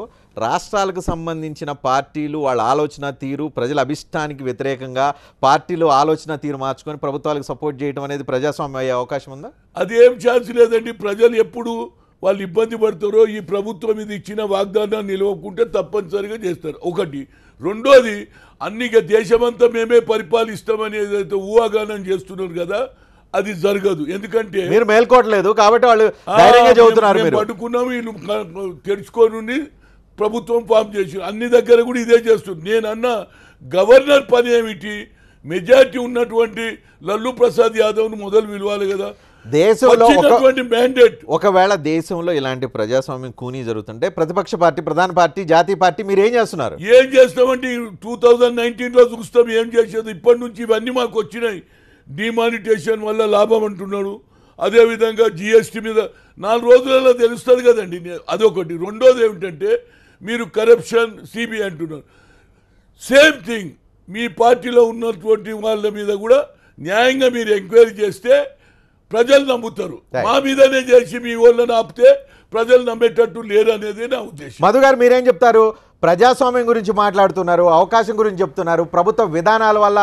రాష్ట్రాలకు సంబంధించిన పార్టీలు వాళ్ళ ఆలోచన తీరు ప్రజల అభిష్టానికి వ్యతిరేకంగా పార్టీలు ఆలోచన తీరు మార్చుకొని ప్రభుత్వాలకు సపోర్ట్ చేయడం అనేది ప్రజాస్వామ్యం అయ్యే అవకాశం ఉందా? అదేం ఛాన్స్ లేదండి. ప్రజలు ఎప్పుడు వాళ్ళు ఇబ్బంది పడతారో ఈ ప్రభుత్వం ఇది ఇచ్చిన వాగ్దానాన్ని నిలవకుంటే తప్పనిసరిగా చేస్తారు. ఒకటి. రెండోది, అన్నిగా దేశమంతా మేమే పరిపాలిస్తామని ఏదైతే ఊహాగానం చేస్తున్నారు కదా, అది జరగదు. ఎందుకంటే మీరు మేల్కోవట్లేదు కాబట్టి వాళ్ళు ధైర్యంగా చెబుతున్నారు. పట్టుకున్నాము, వీళ్ళు తెరుచుకొని ప్రభుత్వం ఫామ్ చేసి అన్ని దగ్గర కూడా ఇదే చేస్తుంది. నేనన్నా గవర్నర్ పని ఏమిటి? మెజార్టీ ఉన్నటువంటి లల్లు ప్రసాద్ యాదవ్ను మొదలు పిలవాలి కదా. దేశంలో ఒకవేళ దేశంలో ఇలాంటి ప్రజాస్వామ్యం కూనీ జరుగుతుంటే ప్రతిపక్ష పార్టీ, ప్రధాన పార్టీ, జాతీయ పార్టీ మీరు ఏం చేస్తున్నారు? ఏం చేస్తామంటే 2019లో చూస్తాం ఏం చేసేది. ఇప్పటి నుంచి ఇవన్నీ మాకు వచ్చినాయి. డిమానిటైజేషన్ వల్ల లాభం అంటున్నాడు. అదేవిధంగా జిఎస్టీ మీద 4 రోజులలో తెలుస్తుంది కదండి. అదొకటి. రెండోది ఏమిటంటే మీరు కరప్షన్ సిబిఐ అంటున్నారు. సేమ్ థింగ్ మీ పార్టీలో ఉన్నటువంటి వాళ్ళ మీద కూడా న్యాయంగా మీరు ఎంక్వైరీ చేస్తే ప్రజలు నమ్ముతారు. మా మీదనే చేసి మీ వాళ్ళని ఆపితే ప్రజలు నమ్మేటట్టు లేరు అనేది నా ఉద్దేశం. మధు గారు మీరేం చెప్తారు? ప్రజాస్వామ్యం గురించి మాట్లాడుతున్నారు, అవకాశం గురించి చెప్తున్నారు, ప్రభుత్వ విధానాల వల్ల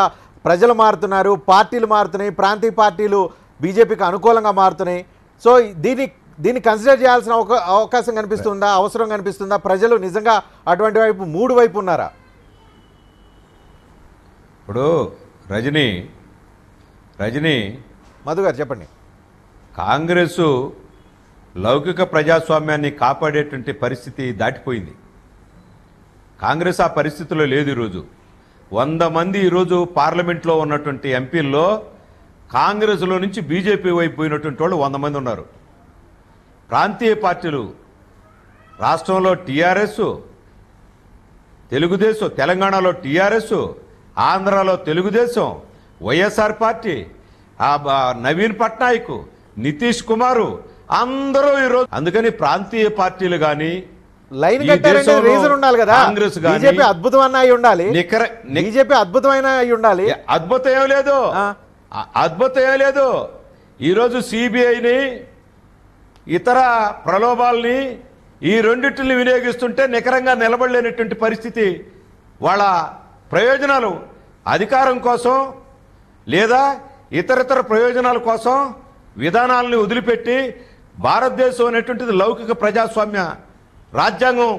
ప్రజలు మారుతున్నారు, పార్టీలు మారుతున్నాయి, ప్రాంతీయ పార్టీలు బీజేపీకి అనుకూలంగా మారుతున్నాయి. సో దీన్ని కన్సిడర్ చేయాల్సిన అవకాశం కనిపిస్తుందా, అవసరం కనిపిస్తుందా? ప్రజలు నిజంగా అటువంటి వైపు 3 వైపు ఉన్నారా? ఇప్పుడు రజనీ మధు గారు చెప్పండి. కాంగ్రెస్ లౌకిక ప్రజాస్వామ్యాన్ని కాపాడేటువంటి పరిస్థితి దాటిపోయింది. కాంగ్రెస్ ఆ పరిస్థితిలో లేదు. ఈరోజు 100 మంది ఈరోజు పార్లమెంట్లో ఉన్నటువంటి ఎంపీల్లో కాంగ్రెస్లో నుంచి బీజేపీ వైపు పోయినటువంటి వాళ్ళు 100 మంది ఉన్నారు. ప్రాంతీయ పార్టీలు రాష్ట్రంలో టీఆర్ఎస్, తెలుగుదేశం, తెలంగాణలో టీఆర్ఎస్, ఆంధ్రాలో తెలుగుదేశం, వైఎస్ఆర్ పార్టీ, నవీన్ పట్నాయక్, నితీష్ కుమార్ అందరూ ఈరోజు. అందుకని ప్రాంతీయ పార్టీలు కానీ లైన్ కట్టారంటే రీజన్ ఉండాలి కదా. కాంగ్రెస్ బీజేపీ అద్భుతమైన అయి ఉండాలి, బీజేపీ అద్భుతమైన అయి ఉండాలి. అద్భుతం ఏం లేదు, అద్భుతం ఏం లేదు. ఈరోజు సిబిఐని ఇతర ప్రలోభాలని ఈ రెండింటిని వినియోగిస్తుంటే నికరంగా నిలబడలేనటువంటి పరిస్థితి. వాళ్ళ ప్రయోజనాలు అధికారం కోసం లేదా ఇతరితర ప్రయోజనాల కోసం విధానాలను వదిలిపెట్టి భారతదేశం అనేటువంటిది లౌకిక ప్రజాస్వామ్య రాజ్యాంగం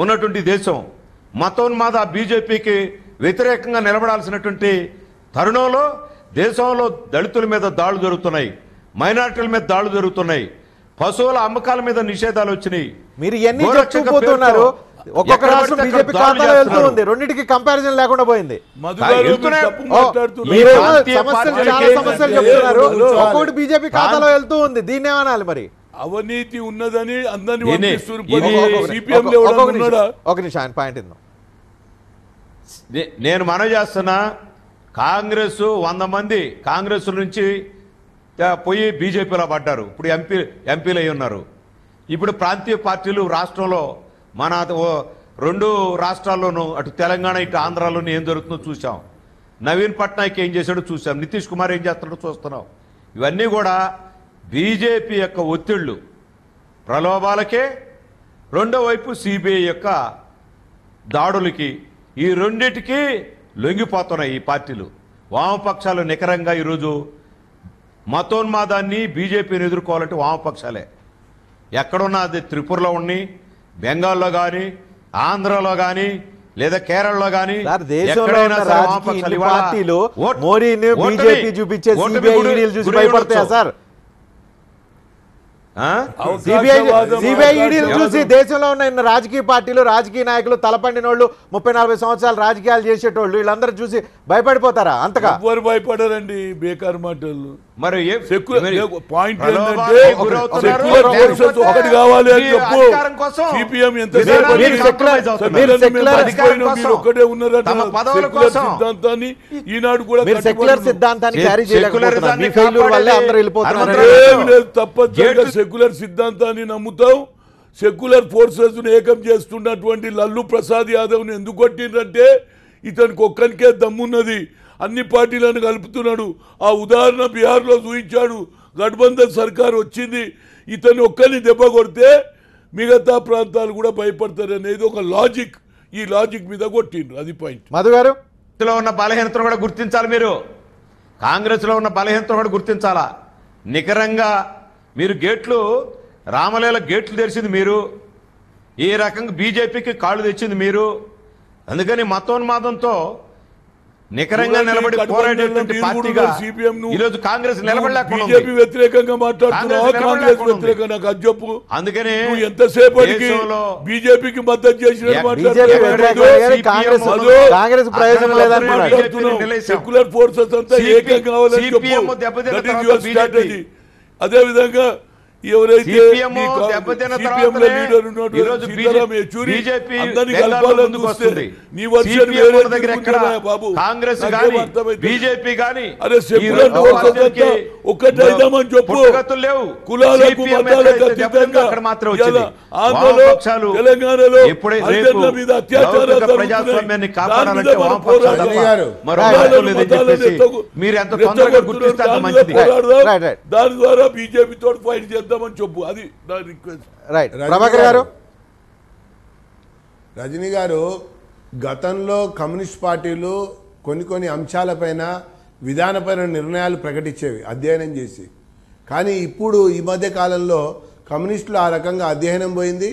ఉన్నటువంటి దేశం. మతోన్మాద బీజేపీకి వ్యతిరేకంగా నిలబడాల్సినటువంటి తరుణంలో దేశంలో దళితుల మీద దాడులు జరుగుతున్నాయి, మైనారిటీల మీద దాడులు జరుగుతున్నాయి, పశువుల అమ్మకాల మీద నిషేధాలు వచ్చినాయి. మీరు ఎన్ని చెప్పుకుపోతున్నారు? ఒక్కొక్క రాష్ట్రం బీజేపీ ఖాతాలో వెళ్తూ ఉంది, రెండింటికి కంపారిజన్ లేకుండా పోయింది. సమస్యలు చెప్తున్నారు, ఒక్కొక్కటి బీజేపీ ఖాతాలో వెళ్తూ ఉంది. దీన్ని ఏమనాలి మరి? అవినీతి ఉన్నదని అందరినీ ఒక నిమిషం ఆయన పాయింట్ ఇద్దాం. నేను మనవి చేస్తున్నా, కాంగ్రెస్ 100 మంది కాంగ్రెస్ నుంచి పోయి బీజేపీలో పడ్డారు, ఇప్పుడు ఎంపీలు అయి ఉన్నారు. ఇప్పుడు ప్రాంతీయ పార్టీలు రాష్ట్రంలో మన 2 రాష్ట్రాల్లోనూ అటు తెలంగాణ ఇటు ఆంధ్రాలోనూ ఏం జరుగుతుందో చూసాం. నవీన్ పట్నాయక్ ఏం చేశాడో చూసాం, నితీష్ కుమార్ ఏం చేస్తాడో చూస్తున్నాం. ఇవన్నీ కూడా బీజేపీ యొక్క ఒత్తిళ్లు, ప్రలోభాలకే, రెండో వైపు సిబిఐ యొక్క దాడులకి, ఈ రెండిటికి లొంగిపోతున్నాయి ఈ పార్టీలు. వామపక్షాలు నికరంగా ఈరోజు మతోన్మాదాన్ని బీజేపీని ఎదుర్కోవాలంటే వామపక్షాలే. ఎక్కడున్నా అది త్రిపురలో ఉన్ని, బెంగాల్లో కానీ, ఆంధ్రలో కానీ, లేదా కేరళలో కానీ ఎక్కడైనా పార్టీలు మోడీని బీజేపీ చూపించే సిబిఐ చూసి భయపడతాయా సార్? సిబిఐ ఈడీలు చూసి దేశంలో ఉన్న రాజకీయ పార్టీలు, రాజకీయ నాయకులు, తలపండినోళ్ళు, 30-40 సంవత్సరాలు రాజకీయాలు చేసేటోళ్ళు వీళ్ళందరూ చూసి భయపడిపోతారా? అంతగా ఎవరు భయపడారండి? బేకార్ మాటలు. మరి పాయింట్ ఒకటి కావాలి అని చెప్పు. సిపిఎం ఒక్కడే ఉన్నారంటే సిద్ధాంతాన్ని ఈనాడు కూడా సెక్యులర్ సిద్ధాంతాన్ని క్యారీ చేయలేకపోతున్నారు. తప్పనిసరిగా సెక్యులర్ సిద్ధాంతాన్ని నమ్ముతాం. సెక్యులర్ ఫోర్సెస్ ఏకం చేస్తున్నటువంటి లల్లు ప్రసాద్ యాదవ్ని ఎందుకు కొట్టిందంటే ఇతనికి ఒక్కనికే దమ్మున్నది, అన్ని పార్టీలను కలుపుతున్నాడు. ఆ ఉదాహరణ బీహార్లో చూపించాడు. గఠబంధన్ సర్కార్ వచ్చింది, ఇతను ఒక్కరిని దెబ్బ కొడితే మిగతా ప్రాంతాలు కూడా భయపడతారు అనేది ఒక లాజిక్. ఈ లాజిక్ మీద కొట్టిండ్రు, అది పాయింట్. మధు గారు, ఉన్న బలహీనతను కూడా గుర్తించాలి మీరు. కాంగ్రెస్లో ఉన్న బలహీనతను కూడా గుర్తించాలా. నికరంగా మీరు గేట్లు, రామలీల గేట్లు తెరిచింది మీరు, ఈ రకంగా బీజేపీకి కాళ్ళు తెచ్చింది మీరు. అందుకని మతోన్మాదంతో నికరంగా నిలబడి పోరాడేటువంటి పార్టీగా ఈరోజు కాంగ్రెస్ నిలబడలేకుండా బీజేపీ వ్యతిరేకంగా మాట్లాడుతున్నావు, కాంగ్రెస్ వ్యతిరేకంగా నాకు అది చెప్పు. అందుకని ఎంతసేపటికి బీజేపీకి మద్దతు చేసినట్టు మాట్లాడుతున్నావు. సెక్యులర్ ఫోర్సెస్ అంతా ఏకం కావాలని చెప్పు. అదే విధంగా ఎవరైతే కాంగ్రెస్ బీజేపీ కానీ ఒక్కటైదామని చెప్పు. కులాలకు మతాలకు అతీతంగా ఆంధ్రలో తెలంగాణలో అత్యంత మీద అత్యాచారాలు ప్రజాస్వామ్యాన్ని కాపాడాలంటే దాని ద్వారా బీజేపీ తోటి ఫైట్ చేద్దామని చెప్పు. అది నా రిక్వెస్ట్. రైట్. ప్రభాకర్ గారు, రజనీ గారు, గతంలో కమ్యూనిస్ట్ పార్టీలు కొన్ని అంశాలపైన విధానపైన నిర్ణయాలు ప్రకటించేవి అధ్యయనం చేసి. కానీ ఇప్పుడు ఈ మధ్య కాలంలో కమ్యూనిస్టులు ఆ రకంగా అధ్యయనం పోయింది,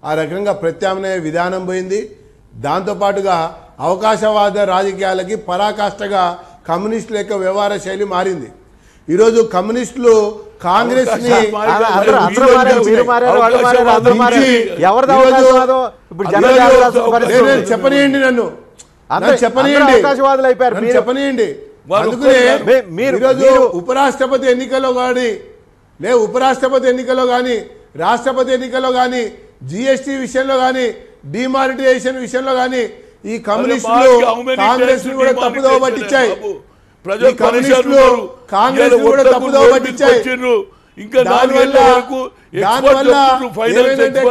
ఆ రకంగా ప్రత్యామ్నాయ విధానం పోయింది. దాంతోపాటుగా అవకాశవాద రాజకీయాలకి పరాకాష్ఠగా కమ్యూనిస్టుల యొక్క వ్యవహార శైలి మారింది. ఈరోజు కమ్యూనిస్టులు కాంగ్రెస్ ని చెప్పనియండి, నన్ను చెప్పనియండి. అందుకనే ఈరోజు ఉపరాష్ట్రపతి ఎన్నికల్లో కానీ రాష్ట్రపతి ఎన్నికల్లో కానీ జిఎస్టీ విషయంలో కానీ డిమానిటైజేషన్ విషయంలో కానీ ఈ కమ్యూనిస్టులు కాంగ్రెస్ ని కూడా తప్పుదోవ పట్టించాయి. ప్రజలు కమ్యూనిస్టులు కాంగ్రెస్ కూడా తప్పుదో పట్టించారు. ఇంకా దానివల్ల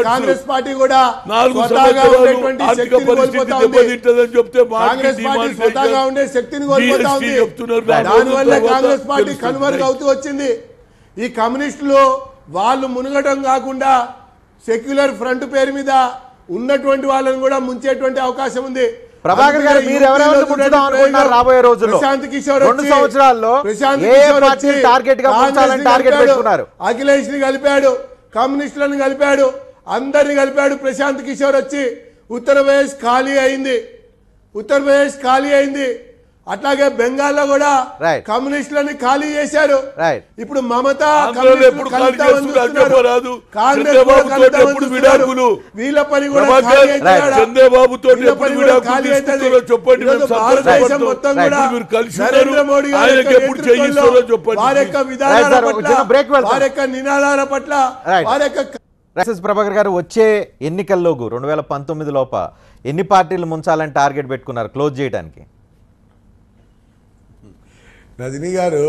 కాంగ్రెస్ పార్టీ కూడా స్వతహాగా ఉండేటువంటి శక్తిని కోల్పోతా ఉంది. కాంగ్రెస్ పార్టీ స్వతహాగా ఉండే శక్తిని కోల్పోతా ఉంది. దానివల్ల కాంగ్రెస్ పార్టీ కన్వర్ట్ అవుతూ వచ్చింది. ఈ కమ్యూనిస్టులు వాళ్ళు మునగడం కాకుండా సెక్యులర్ ఫ్రంట్ పేరు మీద ఉన్నటువంటి వాళ్ళని కూడా ముంచేటువంటి అవకాశం ఉంది. ప్రభాకర్ గారు, మీరు ఎవరెవరిని ముంచుదాం అనుకుంటున్నారు రాబోయే రోజుల్లో? ప్రశాంత్ కిషోర్ 2 సంవత్సరాల్లో ఏ పార్టీ టార్గెట్ గా ముంచాలని టార్గెట్ పెట్టుకున్నారు? అఖిలేష్ ని కలిపాడు, కమ్యూనిస్టులను కలిపాడు, అందరిని కలిపాడు. ప్రశాంత్ కిషోర్ వచ్చి ఉత్తరప్రదేశ్ ఖాళీ అయింది. అట్లాగే బెంగాల్లో కూడా కమ్యూనిస్టులని ఖాళీ చేశారు. ఇప్పుడు మమత వీళ్ళ పని కూడా భారతదేశం మొత్తం కూడా నరేంద్ర మోడీ వారి యొక్క విధానాల పట్ల, వారి యొక్క నినాదాల పట్ల, వారి యొక్క ప్రభాకర్ గారు, వచ్చే ఎన్నికల్లో 2019 లోప ఎన్ని పార్టీలు ముంచాలని టార్గెట్ పెట్టుకున్నారు క్లోజ్ చేయడానికి? రజనీ గారు,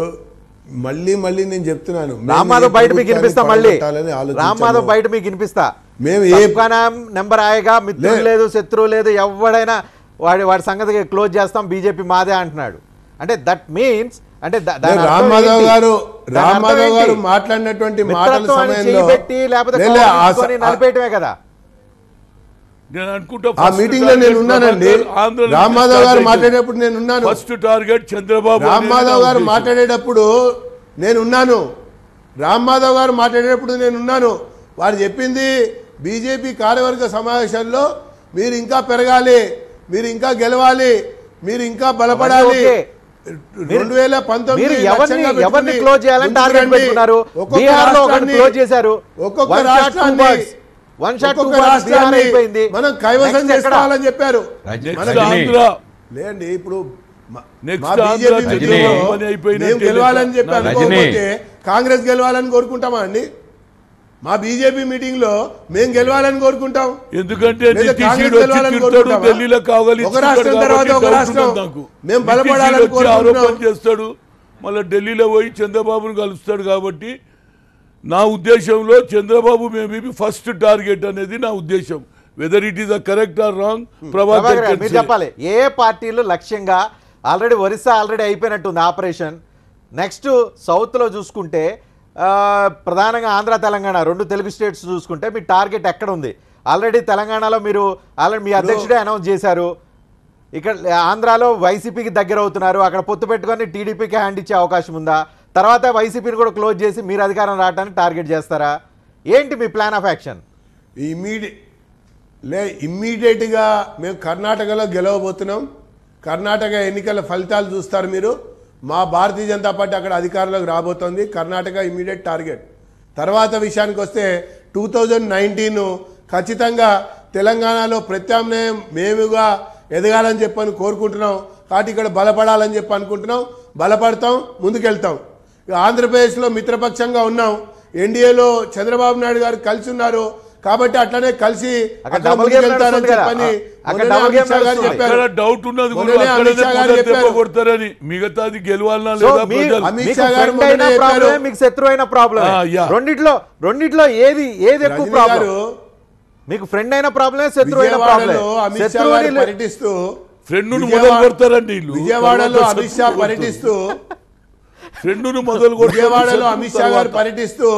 మళ్ళీ నేను చెప్తున్నాను, రామ్మాధవ్ బయట మీకు వినిపిస్తా. మళ్ళీ రామ్మాధవ్ బయట మీకు వినిపిస్తా. మేము నెంబర్ ఆయగా మిత్రులు లేదు, శత్రువు లేదు, ఎవడైనా వాడి సంగతి క్లోజ్ చేస్తాం, బీజేపీ మాదే అంటున్నాడు. అంటే దట్ మీన్స్ అంటే రామ్మాధవ్ గారు మాట్లాడినటువంటి మాటల సమయంలో నలిపేయటమే కదా. ఆ మీటింగ్ లో నేను ఉన్నానండి. రామ్మాధవ్ గారు మాట్లాడేటప్పుడు నేను ఉన్నాను. First target Chandrababu. రామ్మాధవ్ గారు మాట్లాడేటప్పుడు నేను ఉన్నాను. వారు చెప్పింది బీజేపీ కార్యవర్గ సమావేశాల్లో మీరు ఇంకా పెరగాలి, మీరు ఇంకా గెలవాలి, మీరు ఇంకా బలపడాలి. 2019 క్లోజ్ చేయాలని టార్గెట్ పెట్టుకున్నారు. బీహార్ లో ఒకటి క్లోజ్ చేశారు. ఒక్కొక్క రాష్ట్రాన్ని మనం కైవసం చేసుకోవాలని చెప్పారు. లేండి, ఇప్పుడు గెలవాలని చెప్పారు, కాంగ్రెస్ గెలవాలని కోరుకుంటామా అండి? మా బీజేపీ మీటింగ్ లో మేము గెలవాలని కోరుకుంటాం. ఎందుకంటే ఒక రాష్ట్రం తర్వాత ఒక రాష్ట్రం మేము బలపడాలని కోరుకుంటున్నాం. చేస్తాడు, మళ్ళీ ఢిల్లీలో పోయి చంద్రబాబును కలుస్తాడు. కాబట్టి నా ఉద్దేశంలో చంద్రబాబు మేబీ ఫస్ట్ టార్గెట్ అనేది నా ఉద్దేశం. Whether it is correct or wrong Prabhakar మీరు చెప్పాలి. ఏ పార్టీలు లక్ష్యంగా ఆల్రెడీ ఒరిస్సా ఆల్రెడీ అయిపోయినట్టుంది ఆపరేషన్. నెక్స్ట్ సౌత్ లో చూసుకుంటే ప్రధానంగా ఆంధ్ర తెలంగాణ 2 తెలుగు స్టేట్స్ చూసుకుంటే మీ టార్గెట్ ఎక్కడ ఉంది? ఆల్రెడీ తెలంగాణలో మీరు ఆల్రెడీ మీ అధ్యక్షుడే అనౌన్స్ చేశారు. ఇక్కడ ఆంధ్రాలో వైసీపీకి దగ్గర అవుతున్నారు. అక్కడ పొత్తు పెట్టుకొని టీడీపీకి హ్యాండ్ ఇచ్చే అవకాశం ఉందా? తర్వాత వైసీపీని కూడా క్లోజ్ చేసి మీరు అధికారం రావడానికి టార్గెట్ చేస్తారా? ఏంటి మీ ప్లాన్ ఆఫ్ యాక్షన్? ఇమ్మీడియట్గా మేము కర్ణాటకలో గెలవబోతున్నాం. కర్ణాటక ఎన్నికల ఫలితాలు చూస్తారు మీరు. మా భారతీయ జనతా పార్టీ అక్కడ అధికారంలోకి రాబోతోంది. Karnataka immediate target. తర్వాత విషయానికి వస్తే 2019 ఖచ్చితంగా తెలంగాణలో ప్రత్యామ్నాయం మేముగా ఎదగాలని చెప్పని కోరుకుంటున్నాం. కాబట్టి ఇక్కడ బలపడాలని చెప్పి అనుకుంటున్నాం. బలపడతాం, ముందుకెళ్తాం. ఆంధ్రప్రదేశ్లో మిత్రపక్షంగా ఉన్నాం. ఎన్డీఏలో చంద్రబాబు నాయుడు గారు కలిసి ఉన్నారు. కాబట్టి అట్లనే కలిసి ముందుకెళ్తారని చెప్పని డౌట్ ఉన్నది. మిగతాది గెలవాలన్నా లేదా? అమిత్ షా గారు మీకు శత్రు అయిన ప్రాబ్లం రెండిట్లో ఏది ఎక్కువ ప్రాబ్లం? మీకు ఫ్రెండ్ అయిన ప్రాబ్లమే, శత్రు అయిన ప్రాబ్లం. అమిత్ షా గారు పర్యటిస్తూ ఫ్రెండ్ను మొదలు కొడతారండి. విజయవాడలో అమిత్ షా పర్యటిస్తూ విజయవాడలో అమిత్ షా గారు పర్యటిస్తూ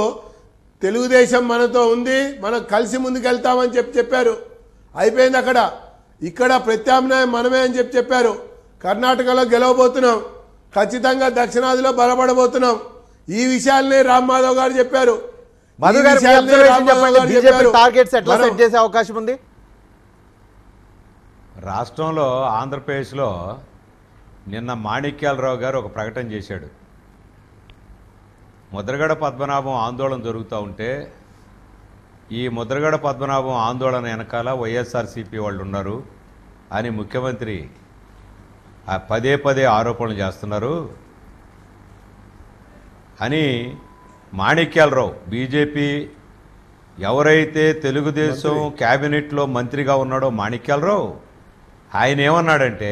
తెలుగుదేశం మనతో ఉంది, మనం కలిసి ముందుకెళ్తామని చెప్పారు. అయిపోయింది అక్కడ. ఇక్కడ ప్రత్యామ్నాయం మనమే అని చెప్పారు. కర్ణాటకలో గెలవబోతున్నాం, ఖచ్చితంగా దక్షిణాదిలో బలపడబోతున్నాం. ఈ విషయాల్ని రామ్మాధవ్ గారు చెప్పారు. అవకాశం ఉంది రాష్ట్రంలో. ఆంధ్రప్రదేశ్లో నిన్న మాణిక్యాలరావు గారు ఒక ప్రకటన చేశాడు. ముద్రగడ పద్మనాభం ఆందోళన జరుగుతూ ఉంటే ఈ ముద్రగడ పద్మనాభం ఆందోళన వెనకాల వైఎస్ఆర్సీపీ వాళ్ళు ఉన్నారు అని ముఖ్యమంత్రి పదే ఆరోపణలు చేస్తున్నారు అని మాణిక్యాలరావు, బీజేపీ ఎవరైతే తెలుగుదేశం క్యాబినెట్లో మంత్రిగా ఉన్నాడో మాణిక్యాలరావు, ఆయన ఏమన్నాడంటే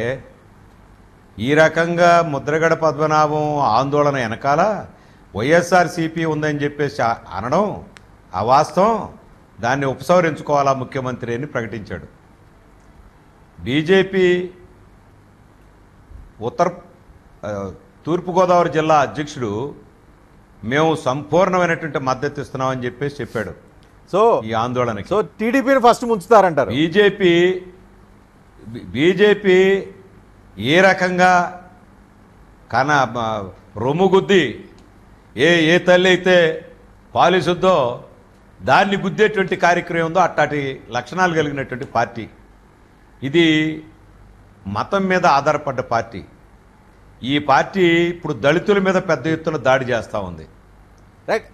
ఈ రకంగా ముద్రగడ పద్మనాభం ఆందోళన వెనకాల వైఎస్ఆర్సీపీ ఉందని చెప్పేసి అనడం అవాస్తవం. దాన్ని ఉపసంహరించుకోవాలా ముఖ్యమంత్రి అని ప్రకటించాడు. బీజేపీ తూర్పుగోదావరి జిల్లా అధ్యక్షుడు మేము సంపూర్ణమైనటువంటి మద్దతు ఇస్తున్నామని చెప్పేసి చెప్పాడు. సో ఈ ఆందోళనకి సో టీడీపీని ఫస్ట్ ముంచుతారంటారు. బీజేపీ ఏ రకంగా రొమ్ముగుద్ది ఏ తల్లి అయితే పాలిసుద్దో దాన్ని గుద్దేటువంటి కార్యక్రమం ఉందో అట్లాంటి లక్షణాలు కలిగినటువంటి పార్టీ ఇది. మతం మీద ఆధారపడ్డ పార్టీ. ఈ పార్టీ ఇప్పుడు దళితుల మీద పెద్ద ఎత్తున దాడి చేస్తూ ఉంది,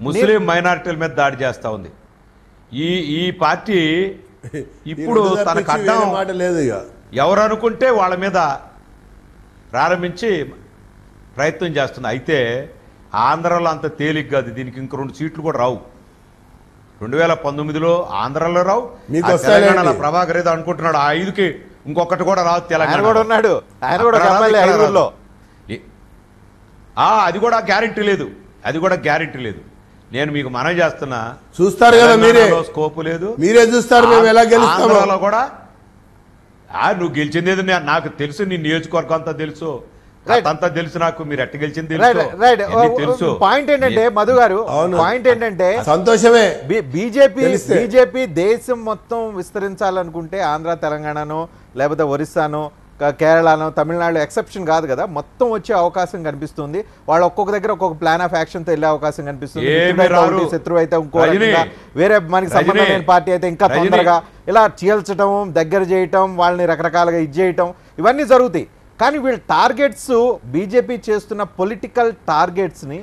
ముస్లిం మైనారిటీల మీద దాడి చేస్తూ ఉంది. ఈ పార్టీ ఇప్పుడు తనకు అడ్డం మాట లేదు. ఎవరు అనుకుంటే వాళ్ళ మీద ప్రారంభించి ప్రయత్నం చేస్తుంది. అయితే ఆంధ్రలో అంత తేలిక కాదు. దీనికి ఇంక 2 సీట్లు కూడా రావు. 2019లో ఆంధ్రలో రావు, తెలంగాణలో ప్రభాకర్ ఏదో అనుకుంటున్నాడు 5కి ఇంకొకటి కూడా రావు. తెలంగాణ కూడా ఉన్నాడు, ఆయన కూడా అది కూడా గ్యారెంటీ లేదు, అది కూడా గ్యారెంటీ లేదు. నేను మీకు మనవి చేస్తున్నా, చూస్తారు కదా మీరే, స్కోప్ లేదు, మీరే చూస్తారు మేము ఎలా గెలుస్తామో కూడా. నువ్వు గెలిచింది ఏదో నాకు తెలుసు, నీ నియోజకవర్గం అంతా తెలుసు, అంతా తెలుసు నాకు. మీరు ఎట్ట గెలిచింది తెలుసు. పాయింట్ ఏంటంటే మధు గారు, పాయింట్ ఏంటంటే సంతోషమే. బీజేపీ దేశం మొత్తం విస్తరించాలనుకుంటే ఆంధ్ర తెలంగాణనో లేకపోతే ఒరిస్సానో కేరళనో తమిళనాడు ఎక్సెప్షన్ కాదు కదా, మొత్తం వచ్చే అవకాశం కనిపిస్తుంది. వాళ్ళు ఒక్కొక్క దగ్గర ఒక్కొక్క ప్లాన్ ఆఫ్ యాక్షన్ తో వెళ్ళే అవకాశం కనిపిస్తుంది. శత్రువు అయితే ఇంకో వేరే మనకి సంబంధం లేని పార్టీ అయితే ఇంకా తొందరగా ఇలా చీల్చడం, దగ్గర చేయటం, వాళ్ళని రకరకాలుగా ఇది చేయటం, ఇవన్నీ జరుగుతాయి. కానీ వీళ్ళ టార్గెట్స్, బీజేపీ చేస్తున్న పొలిటికల్ టార్గెట్స్ని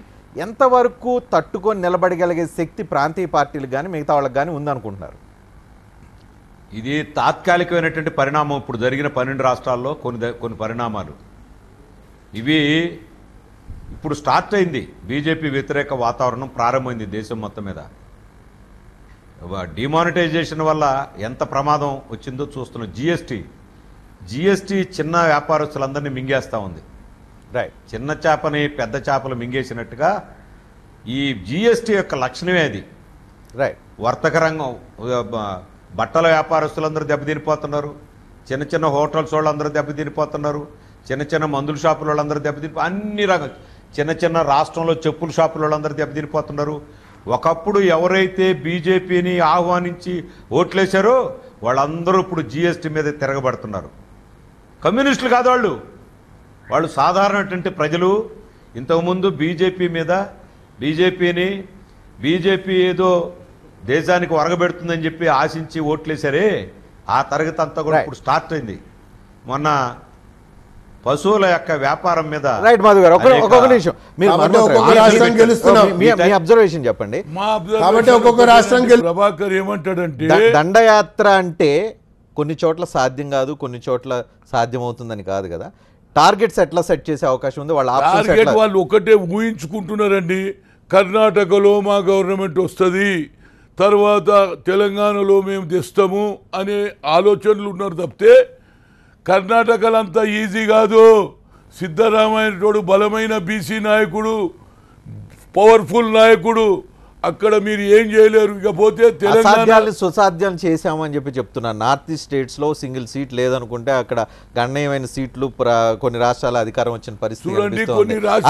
ఎంతవరకు తట్టుకొని నిలబడగలిగే శక్తి ప్రాంతీయ పార్టీలకు కానీ మిగతా వాళ్ళకి కానీ ఉందనుకుంటున్నారు? ఇది తాత్కాలికమైనటువంటి పరిణామం. ఇప్పుడు జరిగిన 12 రాష్ట్రాల్లో కొన్ని పరిణామాలు ఇవి. ఇప్పుడు స్టార్ట్ అయింది బీజేపీ వ్యతిరేక వాతావరణం ప్రారంభమైంది దేశం మొత్తం మీద. డిమానిటైజేషన్ వల్ల ఎంత ప్రమాదం వచ్చిందో చూస్తున్నాం. జిఎస్టీ చిన్న వ్యాపారస్తులందరినీ మింగేస్తూ ఉంది. చిన్న చేపని పెద్ద చేపలు మింగేసినట్టుగా ఈ జిఎస్టీ యొక్క లక్షణమే అది. వర్తక రంగం, బట్టల వ్యాపారస్తులందరూ దెబ్బతినిపోతున్నారు, చిన్న చిన్న హోటల్స్ వాళ్ళందరూ దెబ్బతినిపోతున్నారు, చిన్న మందుల షాపుల వాళ్ళందరూ అన్ని రకాల చిన్న రాష్ట్రంలో చెప్పుల షాపుల వాళ్ళందరూ దెబ్బతినిపోతున్నారు. ఒకప్పుడు ఎవరైతే బీజేపీని ఆహ్వానించి ఓట్లేశారో వాళ్ళందరూ ఇప్పుడు జిఎస్టీ మీద తిరగబడుతున్నారు. కమ్యూనిస్టులు కాదు వాళ్ళు సాధారణటువంటి ప్రజలు. ఇంతకుముందు బీజేపీ ఏదో దేశానికి ఒరగబెడుతుందని చెప్పి ఆశించి ఓట్లేశారే, ఆ తరగతి అంతా కూడా ఇప్పుడు స్టార్ట్ అయింది. మొన్న పశువుల యొక్క వ్యాపారం మీద చెప్పండి. ప్రభాకర్ ఏమంటాడంటే దండయాత్ర అంటే కొన్ని చోట్ల సాధ్యం కాదు, కొన్ని చోట్ల సాధ్యమవుతుందని కాదు కదా. టార్గెట్స్ ఎట్లా సెట్ చేసే అవకాశం ఉంది? వాళ్ళు ఒకటే ఊహించుకుంటున్నారండి. కర్ణాటకలో మా గవర్నమెంట్ వస్తుంది, తర్వాత తెలంగాణలో మేము తెస్తాము అనే ఆలోచనలు ఉన్నారు తప్పితే కర్ణాటకలో అంతా ఈజీ కాదు. సిద్ధరామయ్య బలమైన బీసీ నాయకుడు, పవర్ఫుల్ నాయకుడు, అక్కడ మీరు ఏం చేయలేరు. ఇకపోతే తెలంగాణ సుసాధ్యం చేశామని చెప్పి చెప్తున్నారు. నార్త్ ఈస్ట్ స్టేట్స్ లో సింగిల్ సీట్ లేదనుకుంటే అక్కడ గణనీయమైన సీట్లు కొన్ని రాష్ట్రాల అధికారం వచ్చిన పరిస్థితి.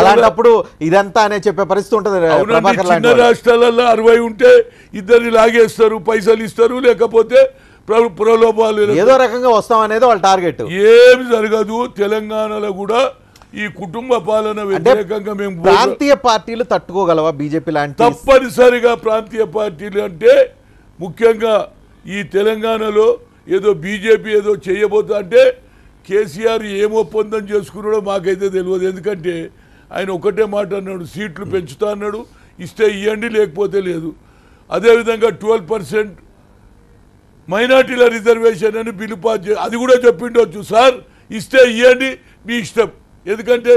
అలాంటప్పుడు ఇదంతా అనే చెప్పే పరిస్థితి ఉంటుంది. చిన్న రాష్ట్రాలలో 60 ఉంటే ఇద్దరిని లాగేస్తారు, పైసలు ఇస్తారు, లేకపోతే ప్రలోభాలు, ఏదో రకంగా వస్తాం అనేది వాళ్ళ టార్గెట్. ఏమి జరగదు. తెలంగాణలో కూడా ఈ కుటుంబ పాలన వ్యతిరేకంగా మేము ప్రాంతీయ పార్టీలు తట్టుకోగలవా బీజేపీ లాంటి? తప్పనిసరిగా ప్రాంతీయ పార్టీలు అంటే ముఖ్యంగా ఈ తెలంగాణలో ఏదో బీజేపీ ఏదో చేయబోతా అంటే కేసీఆర్ ఏం ఒప్పందం చేసుకున్నాడో మాకైతే తెలియదు. ఎందుకంటే ఆయన ఒకటే మాట అన్నాడు, సీట్లు పెంచుతా అన్నాడు, ఇస్తే ఇవ్వండి లేకపోతే లేదు. అదేవిధంగా 12% మైనార్టీల రిజర్వేషన్ అని బిల్లు పాస్ అది కూడా చెప్పిండొచ్చు. సార్ ఇస్తే ఇవ్వండి మీ ఇష్టం, ఎందుకంటే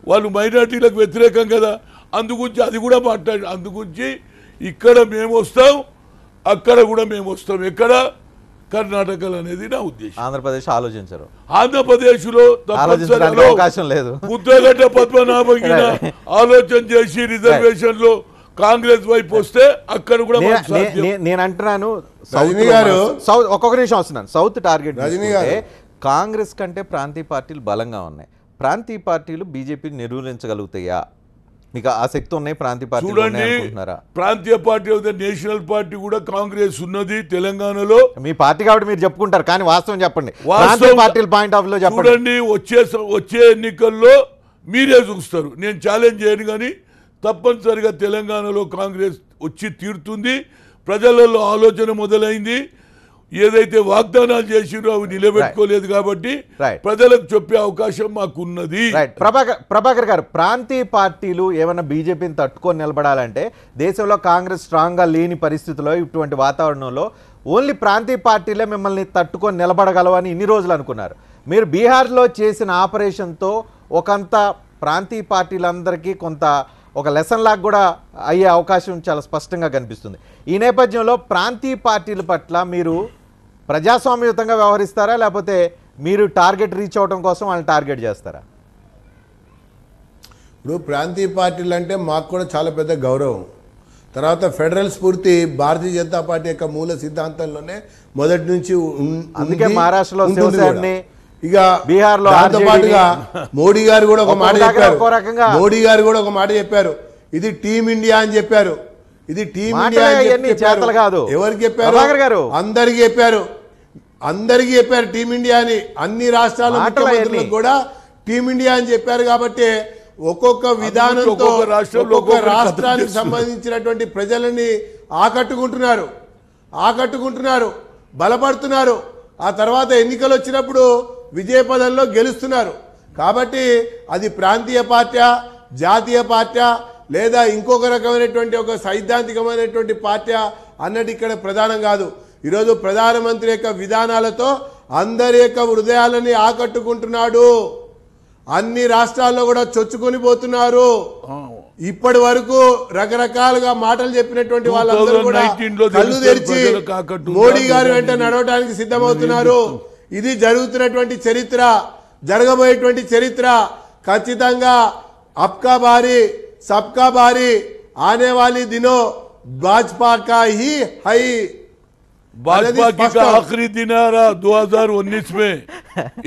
వాళ్ళు మైనార్టీలకు వ్యతిరేకం కదా. అందుగురించి అది కూడా అందుగురించి ఇక్కడ మేము వస్తాం, అక్కడ కూడా మేము వస్తాం. ఎక్కడ కర్ణాటకలో అనేది నా ఉద్దేశం. ఆంధ్రప్రదేశ్ ఆలోచించరు, ఆంధ్రప్రదేశ్లో ఆలోచించడానికి అవకాశం లేదు. ముద్దగడ్డ పద్మనాభగిన ఆలోచన చేసి రిజర్వేషన్ లో కాంగ్రెస్ వైపు వస్తే అక్కడ కూడా మనకు సాధ్యం. నేను అంటున్నాను రజనీ గారు, సౌత్ ఒక్కొక్క నిమిషం వస్తున్నాను. సౌత్ టార్గెట్ రజనీ గారు, కాంగ్రెస్ కంటే ప్రాంతీయ పార్టీలు బలంగా ఉన్నాయి. ప్రాంతీయ పార్టీలు బీజేపీని నిర్మూలించగలుగుతాయా? మీకు ఆ శక్తి ఉన్నాయి ప్రాంతీయ పార్టీలు చూడండి, ప్రాంతీయ పార్టీ అయితే నేషనల్ పార్టీ కూడా కాంగ్రెస్ ఉన్నది తెలంగాణలో. మీ పార్టీ కాబట్టి మీరు చెప్పుకుంటారు, కానీ వాస్తవం చెప్పండి. ప్రాంతీయ పార్టీల పాయింట్ ఆఫ్ లో చూడండి, వచ్చే ఎన్నికల్లో మీరే చూస్తారు. నేను ఛాలెంజ్ చేయను, కానీ తప్పనిసరిగా తెలంగాణలో కాంగ్రెస్ వచ్చి తీరుతుంది. ప్రజలలో ఆలోచన మొదలైంది. ఏదైతే వాగ్దానాలు చేసిరో అవి నిలబెట్టుకోలేదు కాబట్టి ప్రజలకు చెప్పే అవకాశం మాకున్నది. ప్రభాకర్ గారు, ప్రాంతీయ పార్టీలు ఏమన్నా బీజేపీని తట్టుకొని నిలబడాలంటే దేశంలో కాంగ్రెస్ స్ట్రాంగ్ గా లేని పరిస్థితిలో ఇటువంటి వాతావరణంలో ఓన్లీ ప్రాంతీయ పార్టీలే మిమ్మల్ని తట్టుకొని నిలబడగలవని ఇన్ని రోజులు అనుకున్నారు. మీరు బీహార్లో చేసిన ఆపరేషన్తో ఒకంత ప్రాంతీయ పార్టీలందరికీ కొంత ఒక లెసన్ లాగా కూడా అయ్యే అవకాశం చాలా స్పష్టంగా కనిపిస్తుంది. ఈ నేపథ్యంలో ప్రాంతీయ పార్టీల పట్ల మీరు ప్రజాస్వామ్యయుతంగా వ్యవహరిస్తారా, లేకపోతే మీరు టార్గెట్ రీచ్ అవడం కోసం వాళ్ళని టార్గెట్ చేస్తారా? ఇప్పుడు ప్రాంతీయ పార్టీలు అంటే మాకు కూడా చాలా పెద్ద గౌరవం. తర్వాత ఫెడరల్ స్ఫూర్తి భారతీయ జనతా పార్టీ యొక్క మూల సిద్ధాంతంలోనే మొదటి నుంచి అందుకే మహారాష్ట్రలో శివసేనని, ఇక బీహార్లో దాంతో పాటుగా మోడీ గారు కూడా ఒక మాట చెప్పారు. ఇది టీమ్ ఇండియా అని చెప్పారు. ఇది టీమ్ ఇండియా అని చెప్పారు. ఎవరికి చెప్పారు? అందరికి చెప్పారు. టీమ్ ఇండియా అని. అన్ని రాష్ట్రాల ముఖ్యమంత్రులకు కూడా టీమ్ ఇండియా అని చెప్పారు. కాబట్టి ఒక్కొక్క విధానంతో ఒక్కొక్క రాష్ట్రానికి సంబంధించినటువంటి ప్రజలని ఆకట్టుకుంటున్నారు, బలపడుతున్నారు. ఆ తర్వాత ఎన్నికలు వచ్చినప్పుడు విజయపదంలో గెలుస్తున్నారు. కాబట్టి అది ప్రాంతీయ పార్టీ, జాతీయ పార్టీ, లేదా ఇంకొక రకమైనటువంటి ఒక సైద్ధాంతికమైనటువంటి పార్టీ అన్నది ఇక్కడ ప్రధానం కాదు. ఈరోజు ప్రధానమంత్రి యొక్క విధానాలతో అందరి యొక్క హృదయాలని ఆకట్టుకుంటున్నాడు. అన్ని రాష్ట్రాల్లో కూడా చొచ్చుకొని పోతున్నారు. ఇప్పటి వరకు రకరకాలుగా మాటలు చెప్పినటువంటి వాళ్ళందరూ కూడా కళ్ళు తెరిచి మోడీ గారి వెంట నడవడానికి సిద్ధమవుతున్నారు. ఇది జరుగుతున్నటువంటి చరిత్ర, జరగబోయేటువంటి చరిత్ర. ఖచ్చితంగా అబ్కా బారీ सबका बारी, आने वाली दिनों भाजपा का ही है. भाजपा की का आखिरी दिन आ रहा 2019 में.